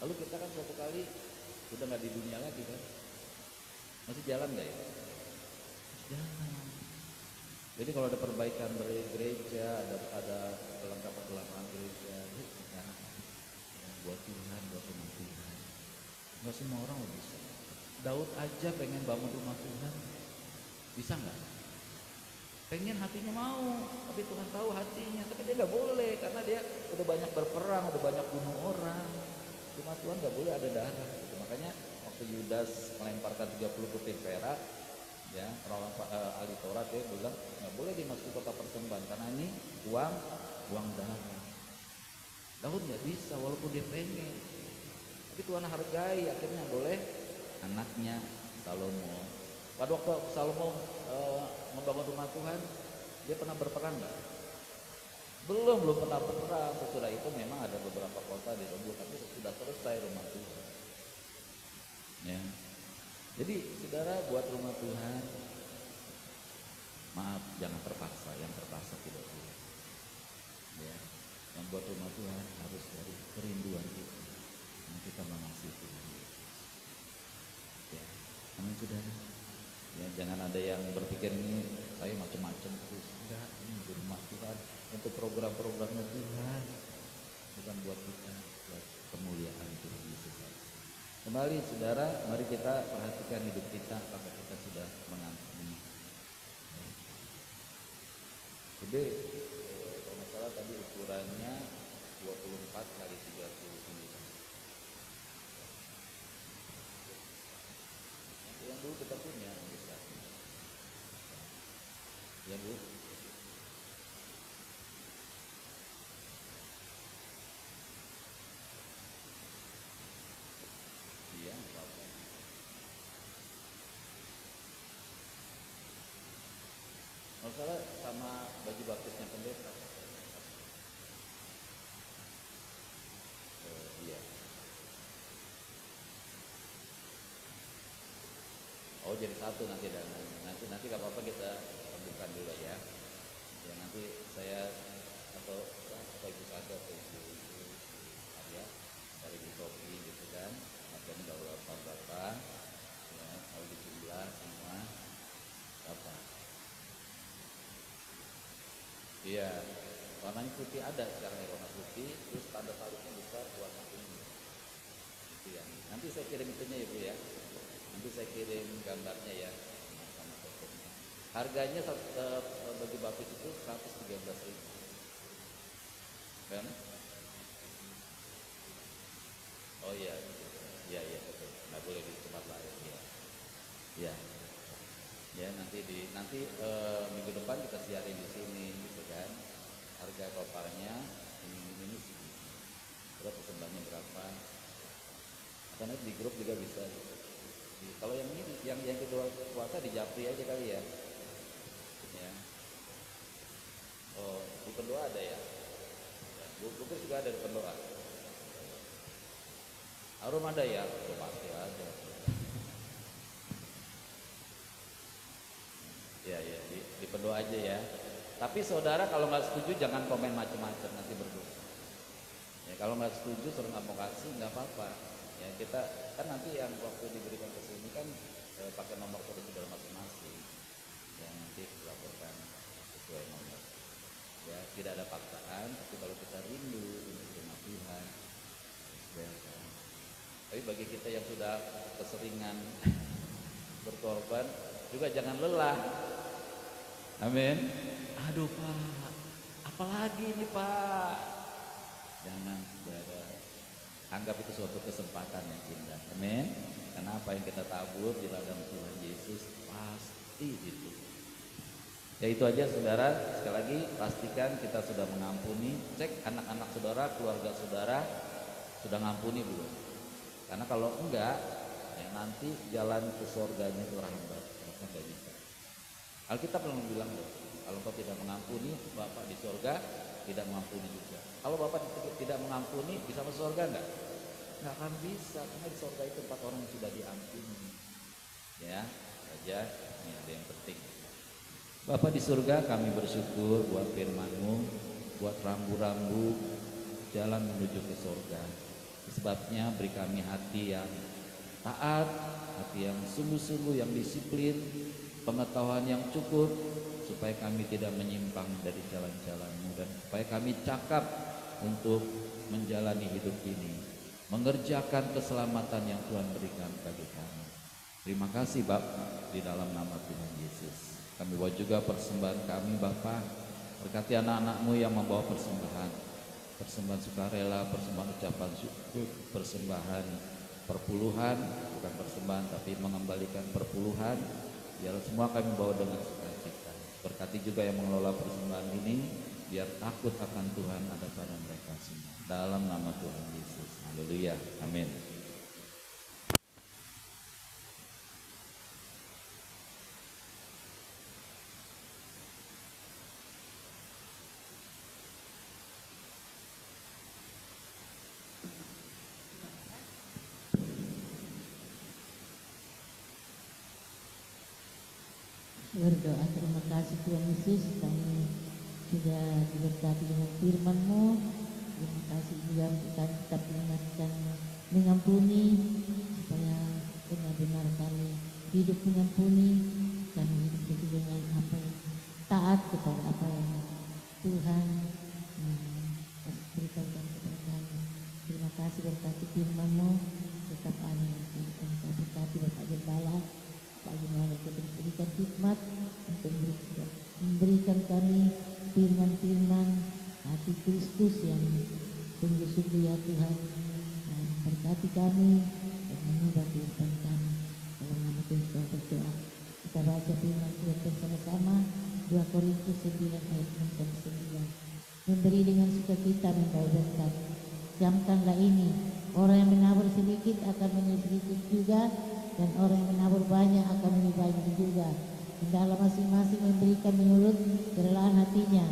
Lalu kita kan suatu kali sudah nggak di dunia lagi kan, masih jalan nggak ya? Masih jalan. Jadi kalau ada perbaikan dari gereja, ada kelengkapan gereja, ya, buat Tuhan, buat rumah Tuhan. Nggak semua orang bisa. Daud aja pengen bangun rumah Tuhan, bisa nggak? Pengen, hatinya mau, tapi Tuhan tahu hatinya, tapi dia nggak boleh karena dia udah banyak berperang, udah banyak bunuh orang. Rumah Tuhan nggak boleh ada darah. Makanya waktu Yudas melemparkan 30 butir perak, ya orang ahli Taurat dia bilang nggak boleh dimasuki kota persembahan karena ini uang darah. Daud nggak bisa walaupun dia pengen, tapi Tuhan hargai, akhirnya boleh anaknya Salomo. Pada waktu Salomo membangun rumah Tuhan, dia pernah berperang nggak? Belum pernah berperang. Sesudah itu memang ada beberapa kota direbut, tapi sudah selesai rumah Tuhan. Ya. Jadi saudara buat rumah Tuhan, maaf jangan terpaksa, yang terpaksa tidak boleh. Ya, yang buat rumah Tuhan harus dari kerinduan kita, yang kita mengasihi Tuhan. Ya, amin saudara. Ya, jangan ada yang berpikir ini saya macam-macam terus. Enggak, ini di rumah Tuhan untuk program-programnya Tuhan, bukan buat kita, buat kemuliaan Tuhan Yesus. Kembali saudara, mari kita perhatikan hidup kita apakah kita sudah mengampuni. Jadi kalau nggak salah tadi ukurannya 24 kali 39. Yang dulu kita punya bisa. Ya Bu. baptisnya pendeta. Iya. Oh jadi satu nanti dan nanti gak apa-apa kita sambungkan dulu ya. Ya nanti saya atau ibu Kada atau ibu Arya dari di Sofi gitu kan. Makanya kalau bapak ya mau dijumlah semua apa? Iya. Warnanya putih ada sekarang ya, warna putih, terus tanda salibnya besar warna kuning. Gitu ya. Nanti saya kirim itunya ya Bu ya. Nanti saya kirim gambarnya ya sama fotonya. Harganya bagi baptis itu 113.000. Kan? Oh iya, iya betul. Nggak boleh di tempat lain ya. Ya, ya nanti minggu depan kita siarin di sini gitu kan. Harga koparnya ini segini. Terus persembahannya berapa? Karena di grup juga bisa. Gitu. Kalau yang ini, yang kedua puasa di Japri aja kali ya. Ya. Oh, di pendoa ada ya. Bungkus juga ada di pendoa. Arum ada ya, oh, pasti ada. Ya di pendoa aja ya. Tapi saudara kalau nggak setuju jangan komen macam-macam nanti berdosa. Ya kalau nggak setuju suruh nggak mau kasih nggak apa-apa. Ya kita kan nanti yang waktu diberikan ke sini kan pakai nomor kode saudara masing-masing. Yang nanti dilaporkan sesuai nomor. Ya tidak ada paksaan, tapi kalau kita rindu untuk terima Tuhan, biarkan. Tapi bagi kita yang sudah keseringan berkorban juga jangan lelah. Amin. Aduh Pak, apalagi ini Pak? Jangan, saudara. Anggap itu suatu kesempatan yang indah. Amin. Karena apa yang kita tabur di ladang Tuhan Yesus pasti itu. Ya itu aja saudara. Sekali lagi pastikan kita sudah mengampuni. Cek anak-anak saudara, keluarga saudara sudah ngampuni belum? Karena kalau enggak, ya nanti jalan ke surganya itu hambat. Maka enggak bisa. Alkitab belum bilang loh, kalau kau tidak mengampuni, Bapak di surga tidak mengampuni juga. Kalau Bapak tidak mengampuni, bisa masuk surga enggak? Enggak akan bisa, karena di surga itu 4 orang yang sudah diampuni. Ya, saja ini ada yang penting. Bapak di surga, kami bersyukur buat firman-Mu, buat rambu-rambu jalan menuju ke surga. Sebabnya beri kami hati yang taat, hati yang sungguh-sungguh, yang disiplin, pengetahuan yang cukup, supaya kami tidak menyimpang dari jalan-jalan-Mu, dan supaya kami cakap untuk menjalani hidup ini, mengerjakan keselamatan yang Tuhan berikan bagi kami. Terima kasih Bapak, di dalam nama Tuhan Yesus. Kami bawa juga persembahan kami Bapak, berkati anak-anak-Mu yang membawa persembahan sukarela, persembahan ucapan syukur, persembahan perpuluhan, bukan persembahan tapi mengembalikan perpuluhan. Biar semua kami bawa dengan sukacita. Berkati juga yang mengelola persembahan ini, biar takut akan Tuhan ada pada mereka semua. Dalam nama Tuhan Yesus. Haleluya. Amin. Berdoa terima kasih Tuhan Yesus, kami sudah diberkati dengan firman-Mu. Terima kasih juga kita tetap mengingatkan mengampuni, supaya benar-benar kami hidup mengampuni, kami hidup dengan apa yang taat kepada apa yang Tuhan berikan kepada kami. Terima kasih berkati firman-Mu, tetap ada yang kita berkati Bapak Gembala, bagaimana kita berikan hikmat untuk memberikan kami firman-firman hati Kristus yang sungguh-sungguh ya Tuhan. Dan berkati kami dan mengubah kehidupan kami. Dalam nama Tuhan kita berdoa. Kita baca firman Tuhan bersama-sama 2 Korintus 9 ayat 6-9. Memberi dengan sukacita membawa berkat. Camkanlah ini, orang yang menabur sedikit akan menuai sedikit juga, dan orang yang menabur banyak akan lebih banyak juga. Hendaklah masing-masing memberikan menurut kerelaan hatinya,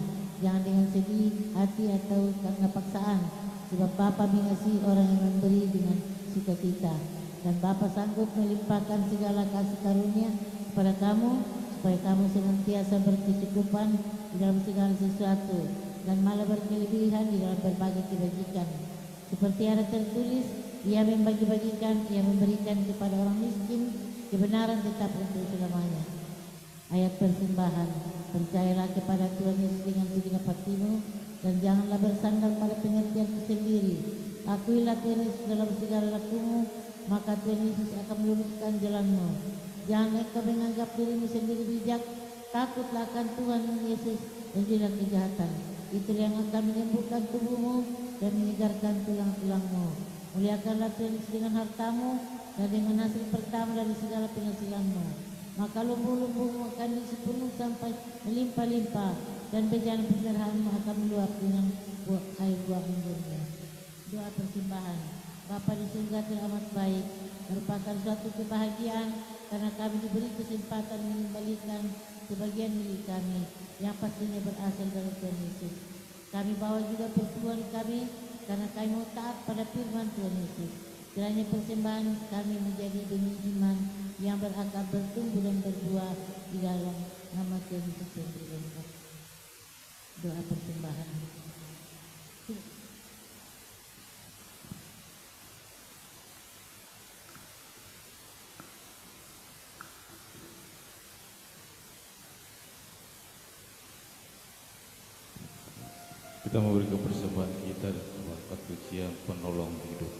jangan dengan sedih hati atau karena paksaan, sebab Bapa mengasihi orang yang memberi dengan sukacita. Dan Bapa sanggup melimpahkan segala kasih karunia kepada kamu, supaya kamu senantiasa berkecukupan di dalam segala sesuatu, dan malah berkelebihan di dalam berbagai kebajikan. Seperti ada tertulis, Ia membagi-bagikan, Ia memberikan kepada orang miskin, kebenaran tetap untuk selamanya. Ayat persembahan, percayalah kepada Tuhan Yesus dengan segenap hatimu, dan janganlah bersandar pada pengertianmu sendiri. Akuilah Tuhan Yesus dalam segala lakumu, maka Tuhan Yesus akan meluruskan jalanmu. Jangan engkau menganggap dirimu sendiri bijak, takutlah akan Tuhan Yesus dan jauhilah kejahatan. Itu yang akan menyembuhkan tubuhmu dan menyegarkan tulang-tulangmu. Muliakanlah Tuhan Yesus dengan hartamu dan dengan hasil pertama dari segala penghasilanmu. Maka lumbu-lumbumu akan diisi penuh sampai melimpah-limpah, dan bejana penyerahanmu akan meluap dengan air buah anggurnya. Doa persembahan. Bapa di surga yang amat baik, merupakan suatu kebahagiaan karena kami diberi kesempatan mengembalikan sebagian milik kami yang pastinya berasal dari Tuhan Yesus. Kami bawa juga persembahan kami karena kami mau taat pada firman Tuhan Yesus. Kiranya persembahan kami menjadi benih iman yang berakar, bertumbuh dan berbuah di dalam nama Tuhan Yesus yang berlengkap. Doa persembahan. Kita memberikan persembahan kita dan berkat pujian penolong hidup.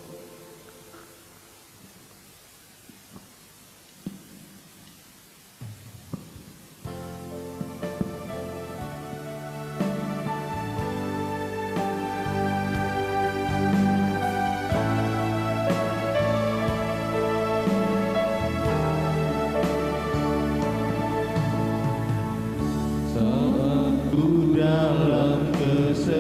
Dalam kesesatan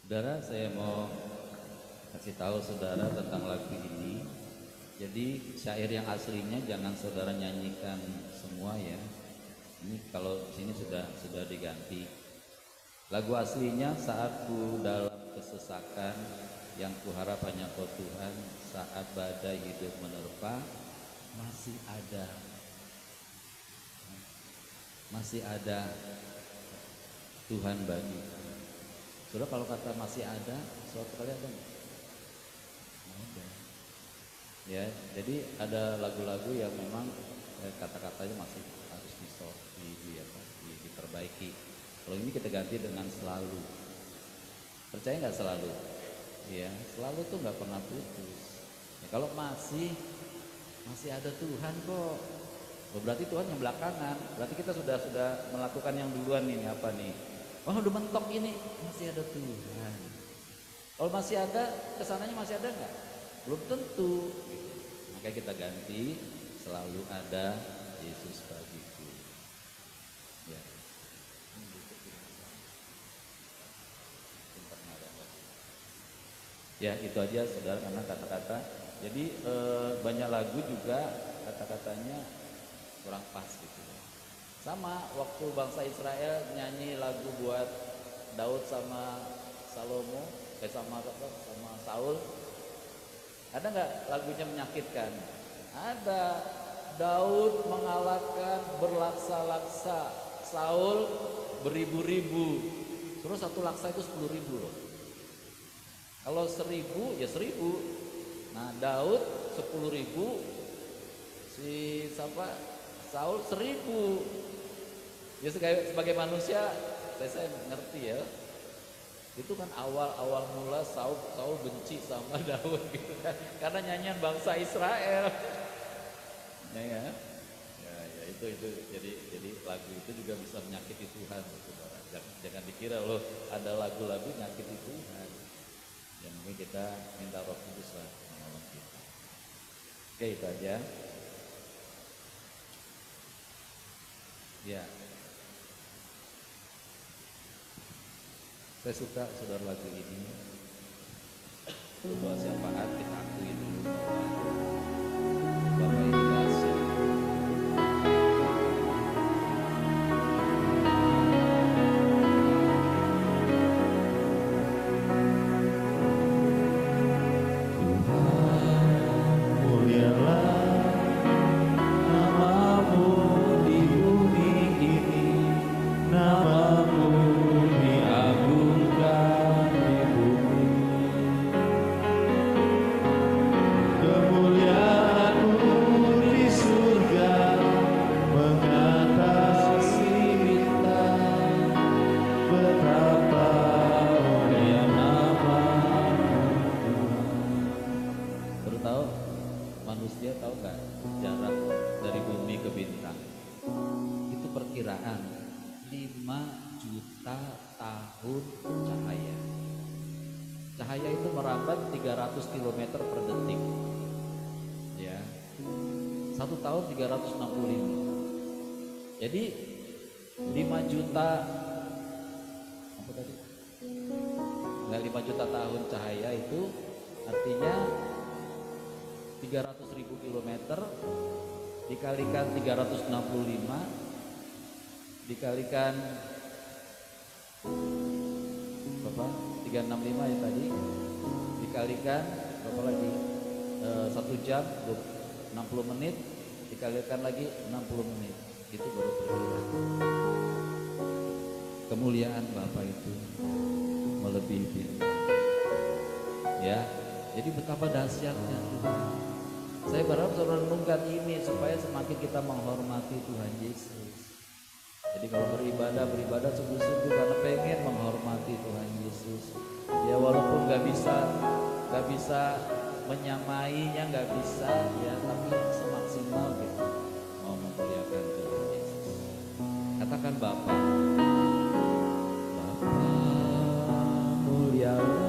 Saudara, saya mau kasih tahu saudara tentang lagu ini. Jadi syair yang aslinya jangan saudara nyanyikan semua ya. Ini kalau sini sudah diganti. Lagu aslinya, saat ku dalam kesesakan, yang kuharap hanya Kau Tuhan, saat badai hidup menerpa, masih ada Tuhan bagiku. Saudara, kalau kata masih ada, suatu kali ada nggak? Ada. Ya, jadi ada lagu-lagu yang memang kata-katanya masih harus diperbaiki. Kalau ini kita ganti dengan selalu. Percaya nggak selalu? Ya, selalu tuh nggak pernah putus. Ya, kalau masih ada Tuhan kok. Oh, berarti Tuhan yang belakangan. Berarti kita sudah melakukan yang duluan ini apa nih? Oh, udah mentok ini, masih ada Tuhan. Kalau masih ada, kesananya masih ada nggak? Belum tentu. Makanya kita ganti, selalu ada Yesus bagiku. Ya. Ya, itu aja saudara, karena kata-kata. Jadi banyak lagu juga kata-katanya kurang pas gitu. Sama waktu bangsa Israel nyanyi lagu buat Daud sama Salomo, sama Saul. Ada nggak lagunya menyakitkan? Ada. Daud mengalahkan berlaksa-laksa, Saul beribu-ribu. Terus satu laksa itu 10.000 loh. Kalau 1.000 ya 1.000. Nah, Daud 10.000, Saul 1.000. Ya sebagai manusia saya ngerti ya. Itu kan awal mula Saul benci sama Daud gitu kan. Karena nyanyian bangsa Israel. Ya. Ya itu jadi lagu itu juga bisa menyakiti Tuhan, saudara. Jangan dikira loh ada lagu-lagu menyakiti Tuhan. Ya mungkin kita minta Roh Kudus lah menolong kita. Oke, itu aja. Ya. Saya suka saudara lagu ini. Buat syafaat kita akui dulu bahwa Bapak itu dahsyat. Cahaya itu merambat 300 km per detik. Ya. 1 tahun 365. Jadi 5 juta apa tadi? Nah, 5 juta tahun cahaya itu artinya 300.000 kilometer dikalikan 365 dikalikan berapa? 365 ya tadi, dikalikan berapa lagi? 1 jam 60 menit dikalikan lagi 60 menit, itu baru perkiraan. Kemuliaan Bapa itu melebihi bintang. Ya, jadi betapa dahsyatnya Tuhan. Saya berharap saudara renungkan ini supaya semakin kita menghormati Tuhan Yesus. Jadi kalau beribadah sungguh-sungguh karena pengen menghormati Tuhan Yesus. Ya walaupun nggak bisa menyamainya, nggak bisa ya, tapi semaksimal kita mau memuliakan Tuhan Yesus. Katakan Bapa mulialah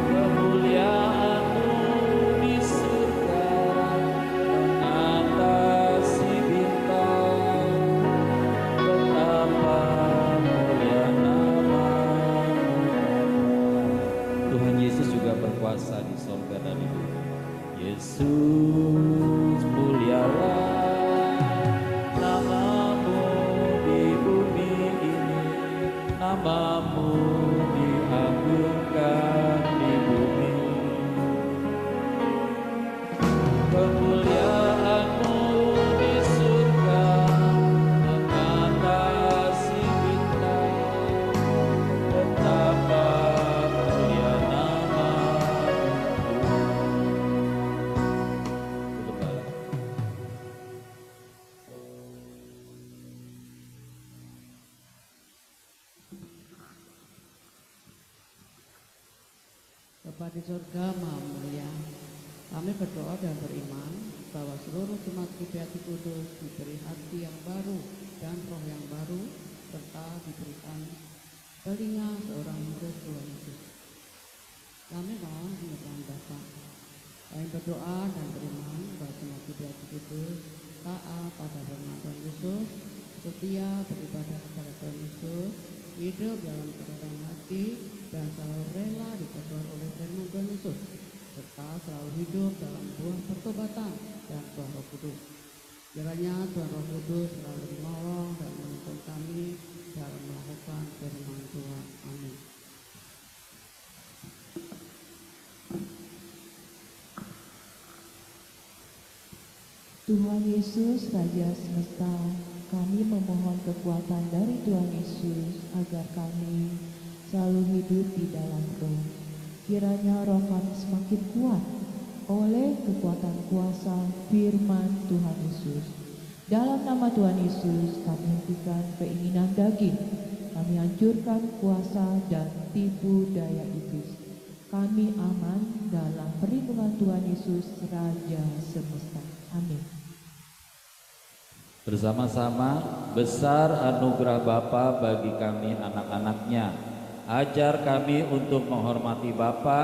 kemuliaan berkuasa di sorga dan di bumi. Yesus, mulialah namamu di bumi ini, namamu diagungkan di bumi. Kemuliaanmu di surga mengatasi bintang, betapa mulia namamu. Gembala. Bapa di surga, Maha Mulia, kami berdoa dan beriman bahwa seluruh jemaat GPHT Kudus diberi hati yang baru dan roh yang baru, serta diberikan telinga seorang murid Tuhan Yesus. Kami mohon penyertaan Bapa. Kami berdoa dan beriman bahwa jemaat GPHT Kudus taat pada firman Tuhan Yesus, setia beribadah kepada Tuhan Yesus, hidup dalam kerendahan hati, dan selalu rela ditegur oleh firman Tuhan Yesus, serta selalu hidup dalam buah pertobatan dan buah Roh Kudus. Kiranya Tuhan Roh Kudus selalu menolong dan menuntun kami dalam melakukan firman Tuhan. Amin. Tuhan Yesus, Raja semesta, kami memohon kekuatan dari Tuhan Yesus agar kami selalu hidup di dalam roh. Kiranya roh kami semakin kuat oleh kekuatan kuasa firman Tuhan Yesus. Dalam nama Tuhan Yesus, kami hentikan keinginan daging. Kami hancurkan kuasa dan tipu daya iblis. Kami aman dalam perlindungan Tuhan Yesus, Raja semesta. Amin. Bersama-sama, besar anugerah Bapa bagi kami anak-anaknya. Ajar kami untuk menghormati Bapa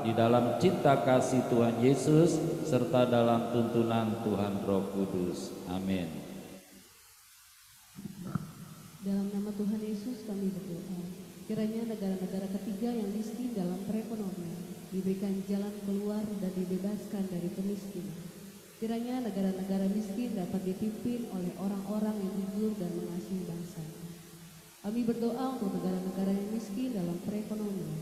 di dalam cinta kasih Tuhan Yesus serta dalam tuntunan Tuhan Roh Kudus. Amin. Dalam nama Tuhan Yesus kami berdoa. Kiranya negara-negara ketiga yang miskin dalam perekonomian diberikan jalan keluar dan dibebaskan dari kemiskinan. Kiranya negara-negara miskin dapat dipimpin oleh orang-orang yang jujur dan mengasihi bangsa. Kami berdoa untuk negara-negara yang miskin dalam perekonomian,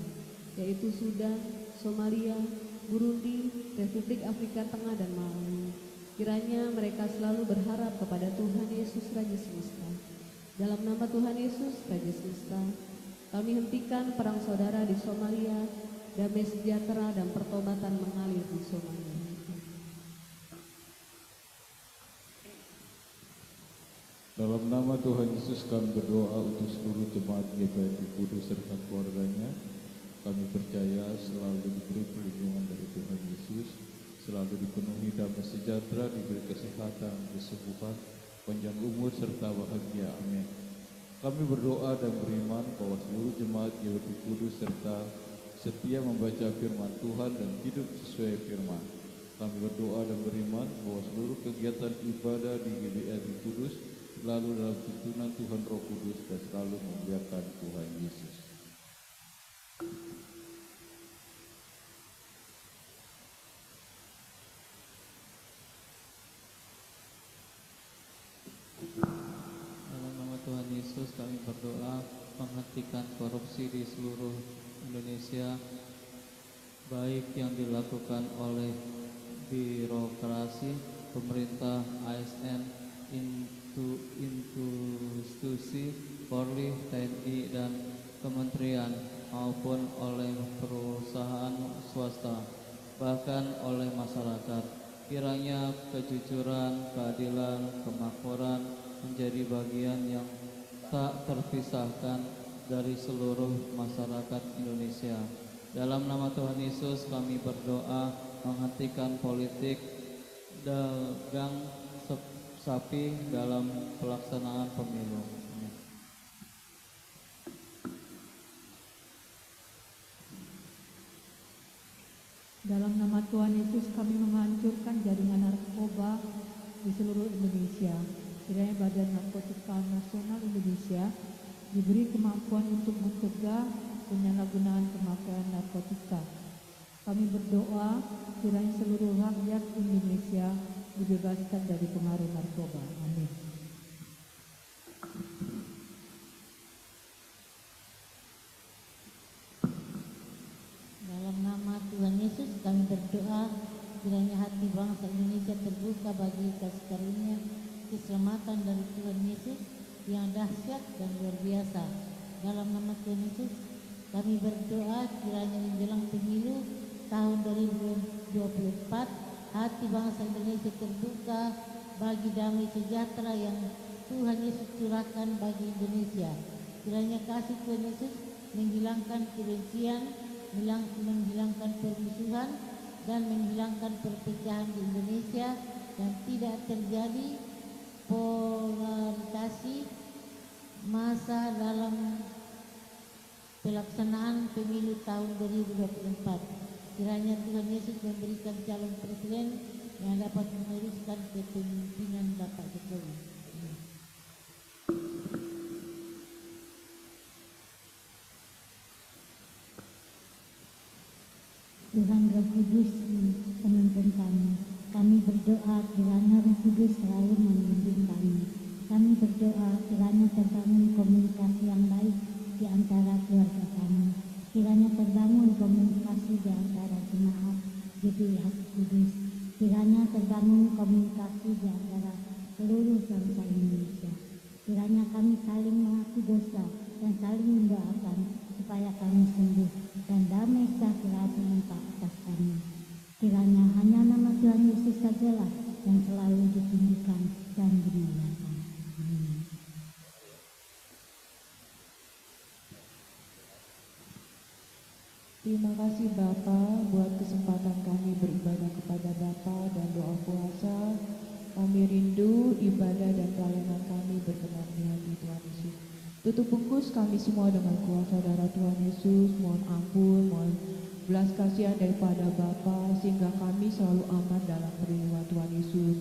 yaitu Sudan, Somalia, Burundi, Republik Afrika Tengah, dan Malawi. Kiranya mereka selalu berharap kepada Tuhan Yesus Raja Semesta. Dalam nama Tuhan Yesus Raja Semesta, kami hentikan perang saudara di Somalia, damai sejahtera dan pertobatan mengalir di Somalia. Dalam nama Tuhan Yesus kami berdoa untuk seluruh jemaat GPHT Kudus serta keluarganya. Kami percaya selalu diberi perlindungan dari Tuhan Yesus, selalu dipenuhi damai sejahtera, diberi kesehatan, kesembuhan, panjang umur serta bahagia. Amin. Kami berdoa dan beriman bahwa seluruh jemaat GPHT Kudus serta setia membaca firman Tuhan dan hidup sesuai firman. Kami berdoa dan beriman bahwa seluruh kegiatan ibadah di GPHT Kudus selalu dalam tuntunan Tuhan Roh Kudus dan selalu memuliakan Tuhan Yesus. Dalam nama Tuhan Yesus kami berdoa menghentikan korupsi di seluruh Indonesia, baik yang dilakukan oleh birokrasi, pemerintah, ASN, institusi Polri, TNI, dan kementerian maupun oleh perusahaan swasta, bahkan oleh masyarakat. Kiranya kejujuran, keadilan, kemakmuran menjadi bagian yang tak terpisahkan dari seluruh masyarakat Indonesia. Dalam nama Tuhan Yesus kami berdoa menghentikan politik dagang sapi dalam pelaksanaan pemilu. Dalam nama Tuhan Yesus kami menghancurkan jaringan narkoba di seluruh Indonesia. Kiranya Badan Narkotika Nasional Indonesia diberi kemampuan untuk mencegah penyalahgunaan pemakaian narkotika. Kami berdoa kiranya seluruh rakyat Indonesia dibebaskan dari pengaruh narkoba. Amin. Dalam nama Tuhan Yesus kami berdoa kiranya hati bangsa Indonesia terbuka bagi kasih karunia keselamatan dari Tuhan Yesus yang dahsyat dan luar biasa. Dalam nama Tuhan Yesus kami berdoa kiranya menjelang pemilu tahun 2024 hati bangsa Indonesia terbuka bagi damai sejahtera yang Tuhan Yesus curahkan bagi Indonesia. Kiranya kasih Tuhan Yesus menghilangkan kebencian, menghilangkan permusuhan dan menghilangkan perpecahan di Indonesia dan tidak terjadi polarisasi massa dalam pelaksanaan pemilu tahun 2024. Kiranya Tuhan Yesus memberikan calon presiden yang dapat meneruskan kepemimpinan Bapak Jokowi. Tuhan Roh Kudus penuntun kami. Kami berdoa kiranya Roh Kudus selalu membimbing kami. Kami berdoa kiranya terbangun komunikasi yang baik di antara keluarga kami. Kiranya terbangun komunikasi di antara jemaat GPI Kudus. Kiranya terbangun komunikasi di antara seluruh bangsa Indonesia. Kiranya kami saling mengaku dosa dan saling mendoakan supaya kami sembuh dan damai sejahtera menimpa atas kami. Kiranya hanya nama Tuhan Yesus sajalah yang selalu ditinggikan dan dimuliakan. Amin. Terima kasih Bapa buat kesempatan kami beribadah kepada Bapa dan doa puasa. Kami rindu ibadah dan pelayanan kami berkenan di hati Tuhan Yesus. Tutup bungkus kami semua dengan kuasa darah Tuhan Yesus. Mohon ampun, mohon belas kasihan daripada Bapa sehingga kami selalu aman dalam perlindungan Tuhan Yesus.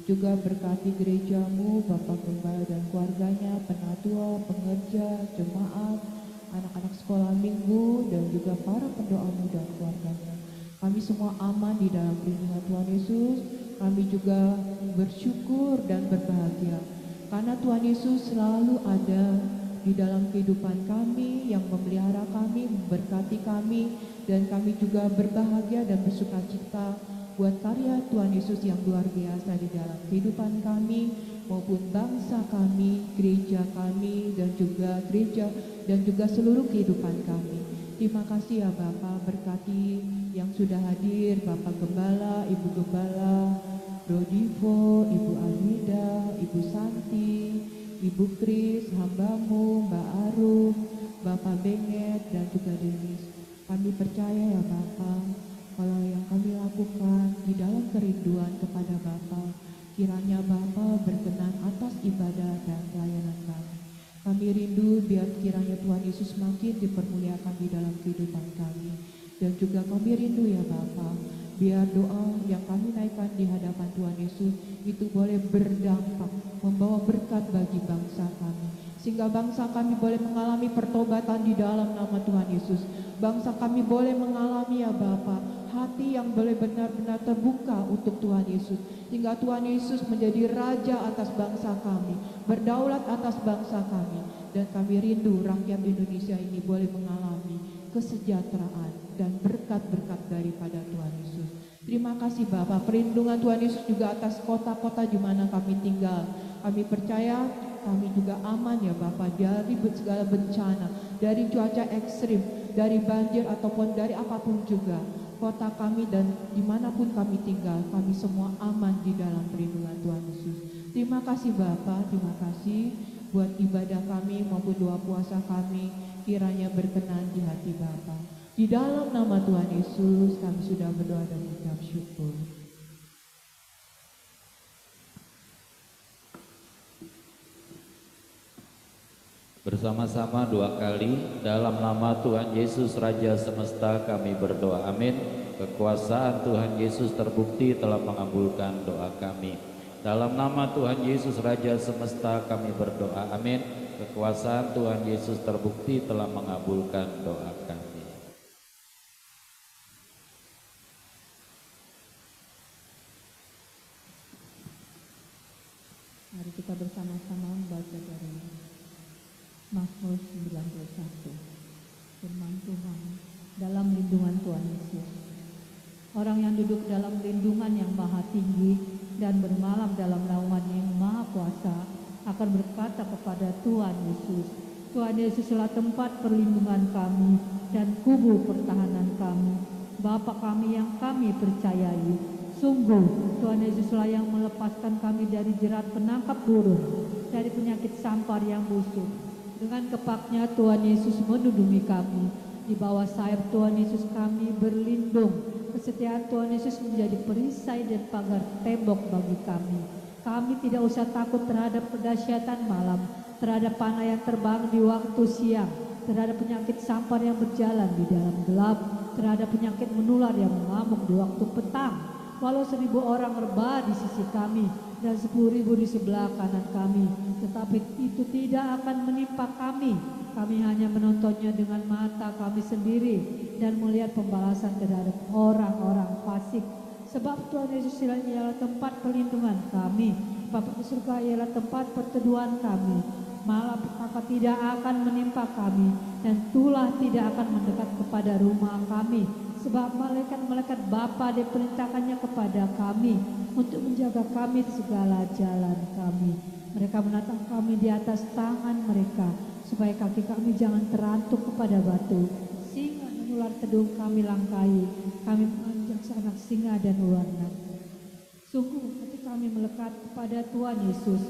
Juga berkati gerejamu, Bapak Gembala dan keluarganya, penatua, pengerja, jemaat, anak-anak sekolah minggu, dan juga para pendoamu dan keluarganya. Kami semua aman di dalam perlindungan Tuhan Yesus. Kami juga bersyukur dan berbahagia karena Tuhan Yesus selalu ada di dalam kehidupan kami, yang memelihara kami, memberkati kami, dan kami juga berbahagia dan bersukacita buat karya Tuhan Yesus yang luar biasa di dalam kehidupan kami maupun bangsa kami, gereja kami, dan juga seluruh kehidupan kami. Terima kasih ya Bapak, berkati yang sudah hadir, Bapak Gembala, Ibu Gembala, Bro Divo, Ibu Alwida, Ibu Santi, Ibu Kris, hambamu, Mbak Arum, Bapak Benget, dan juga Denis. Kami percaya ya Bapak, kalau yang kami lakukan di dalam kerinduan kepada Bapak, kiranya Bapak berkenan atas ibadah dan pelayanan kami. Kami rindu biar kiranya Tuhan Yesus makin dipermuliakan di dalam kehidupan kami. Dan juga kami rindu ya Bapa, biar doa yang kami naikkan di hadapan Tuhan Yesus itu boleh berdampak, membawa berkat bagi bangsa kami. Sehingga bangsa kami boleh mengalami pertobatan di dalam nama Tuhan Yesus. Bangsa kami boleh mengalami ya Bapa, hati yang boleh benar-benar terbuka untuk Tuhan Yesus. Hingga Tuhan Yesus menjadi Raja atas bangsa kami, berdaulat atas bangsa kami. Dan kami rindu rakyat Indonesia ini boleh mengalami kesejahteraan dan berkat-berkat daripada Tuhan Yesus. Terima kasih Bapak, perlindungan Tuhan Yesus juga atas kota-kota di mana kami tinggal. Kami percaya kami juga aman ya Bapak dari segala bencana, dari cuaca ekstrim, dari banjir ataupun dari apapun juga. Kota kami dan dimanapun kami tinggal, kami semua aman di dalam perlindungan Tuhan Yesus. Terima kasih Bapak, terima kasih buat ibadah kami maupun doa puasa kami, kiranya berkenan di hati Bapa. Di dalam nama Tuhan Yesus kami sudah berdoa dan mengucap syukur. Bersama-sama dua kali, dalam nama Tuhan Yesus Raja Semesta kami berdoa, amin. Kekuasaan Tuhan Yesus terbukti telah mengabulkan doa kami. Dalam nama Tuhan Yesus Raja Semesta kami berdoa, amin. Kekuasaan Tuhan Yesus terbukti telah mengabulkan doa kami. bersatu. Firman Tuhan dalam lindungan Tuhan Yesus. Orang yang duduk dalam lindungan yang maha tinggi dan bermalam dalam naungan yang maha kuasa akan berkata kepada Tuhan Yesus, Tuhan Yesuslah tempat perlindungan kami dan kubu pertahanan kami, Bapa kami yang kami percayai. Sungguh Tuhan Yesuslah yang melepaskan kami dari jerat penangkap burung, dari penyakit sampar yang busuk. Dengan kepaknya Tuhan Yesus melindungi kami. Di bawah sayap Tuhan Yesus kami berlindung. Kesetiaan Tuhan Yesus menjadi perisai dan pagar tembok bagi kami. Kami tidak usah takut terhadap kedahsyatan malam, terhadap panah yang terbang di waktu siang, terhadap penyakit sampar yang berjalan di dalam gelap, terhadap penyakit menular yang mengamuk di waktu petang. Walau 1.000 orang rebah di sisi kami dan 10.000 di sebelah kanan kami, tetapi itu tidak akan menimpa kami. Kami hanya menontonnya dengan mata kami sendiri dan melihat pembalasan terhadap orang-orang fasik. Sebab Tuhan Yesus ialah tempat perlindungan kami, Bapa di surga ialah tempat perteduhan kami. Malapetaka tidak akan menimpa kami dan tulah tidak akan mendekat kepada rumah kami. Sebab malaikat-malaikat Bapa diperintahkannya kepada kami untuk menjaga kami di segala jalan kami. Mereka menatang kami di atas tangan mereka, supaya kaki kami jangan terantuk kepada batu. Singa dan ular tedung kami langkahi, kami menginjak seanak singa dan ularnya. Sungguh hati kami melekat kepada Tuhan Yesus.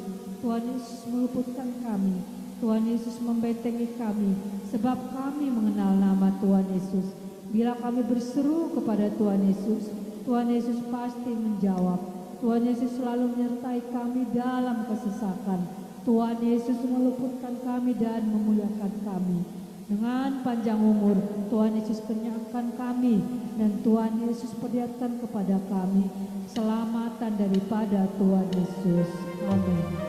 Tuhan Yesus meluputkan kami. Tuhan Yesus membentengi kami, sebab kami mengenal nama Tuhan Yesus. Bila kami berseru kepada Tuhan Yesus, Tuhan Yesus pasti menjawab. Tuhan Yesus selalu menyertai kami dalam kesesakan. Tuhan Yesus meluputkan kami dan memuliakan kami. Dengan panjang umur, Tuhan Yesus kenyangkan kami, dan Tuhan Yesus perlihatkan kepada kami keselamatan daripada Tuhan Yesus. Amin.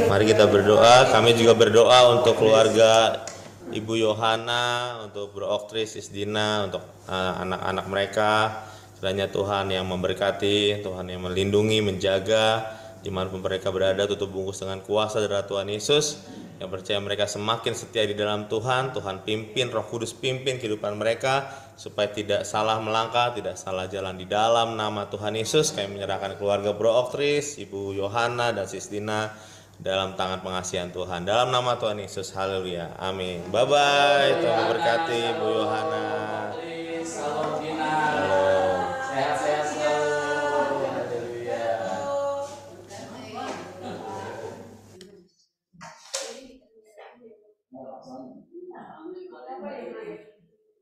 Mari kita berdoa. Kami juga berdoa untuk keluarga Ibu Yohana, untuk Bro Oktris, Isdina, untuk anak-anak mereka. Kiranya Tuhan yang memberkati, Tuhan yang melindungi, menjaga dimanapun mereka berada, tutup bungkus dengan kuasa darah Tuhan Yesus. Yang percaya mereka semakin setia di dalam Tuhan. Tuhan pimpin, Roh Kudus pimpin kehidupan mereka supaya tidak salah melangkah, tidak salah jalan. Di dalam nama Tuhan Yesus kami menyerahkan keluarga Bro Oktris, Ibu Yohana dan Sistina dalam tangan pengasihan Tuhan. Dalam nama Tuhan Yesus, haleluya, amin. Bye bye, Tuhan memberkati Bu Yohana. Shalom. Sehat-sehat selalu. Haleluya.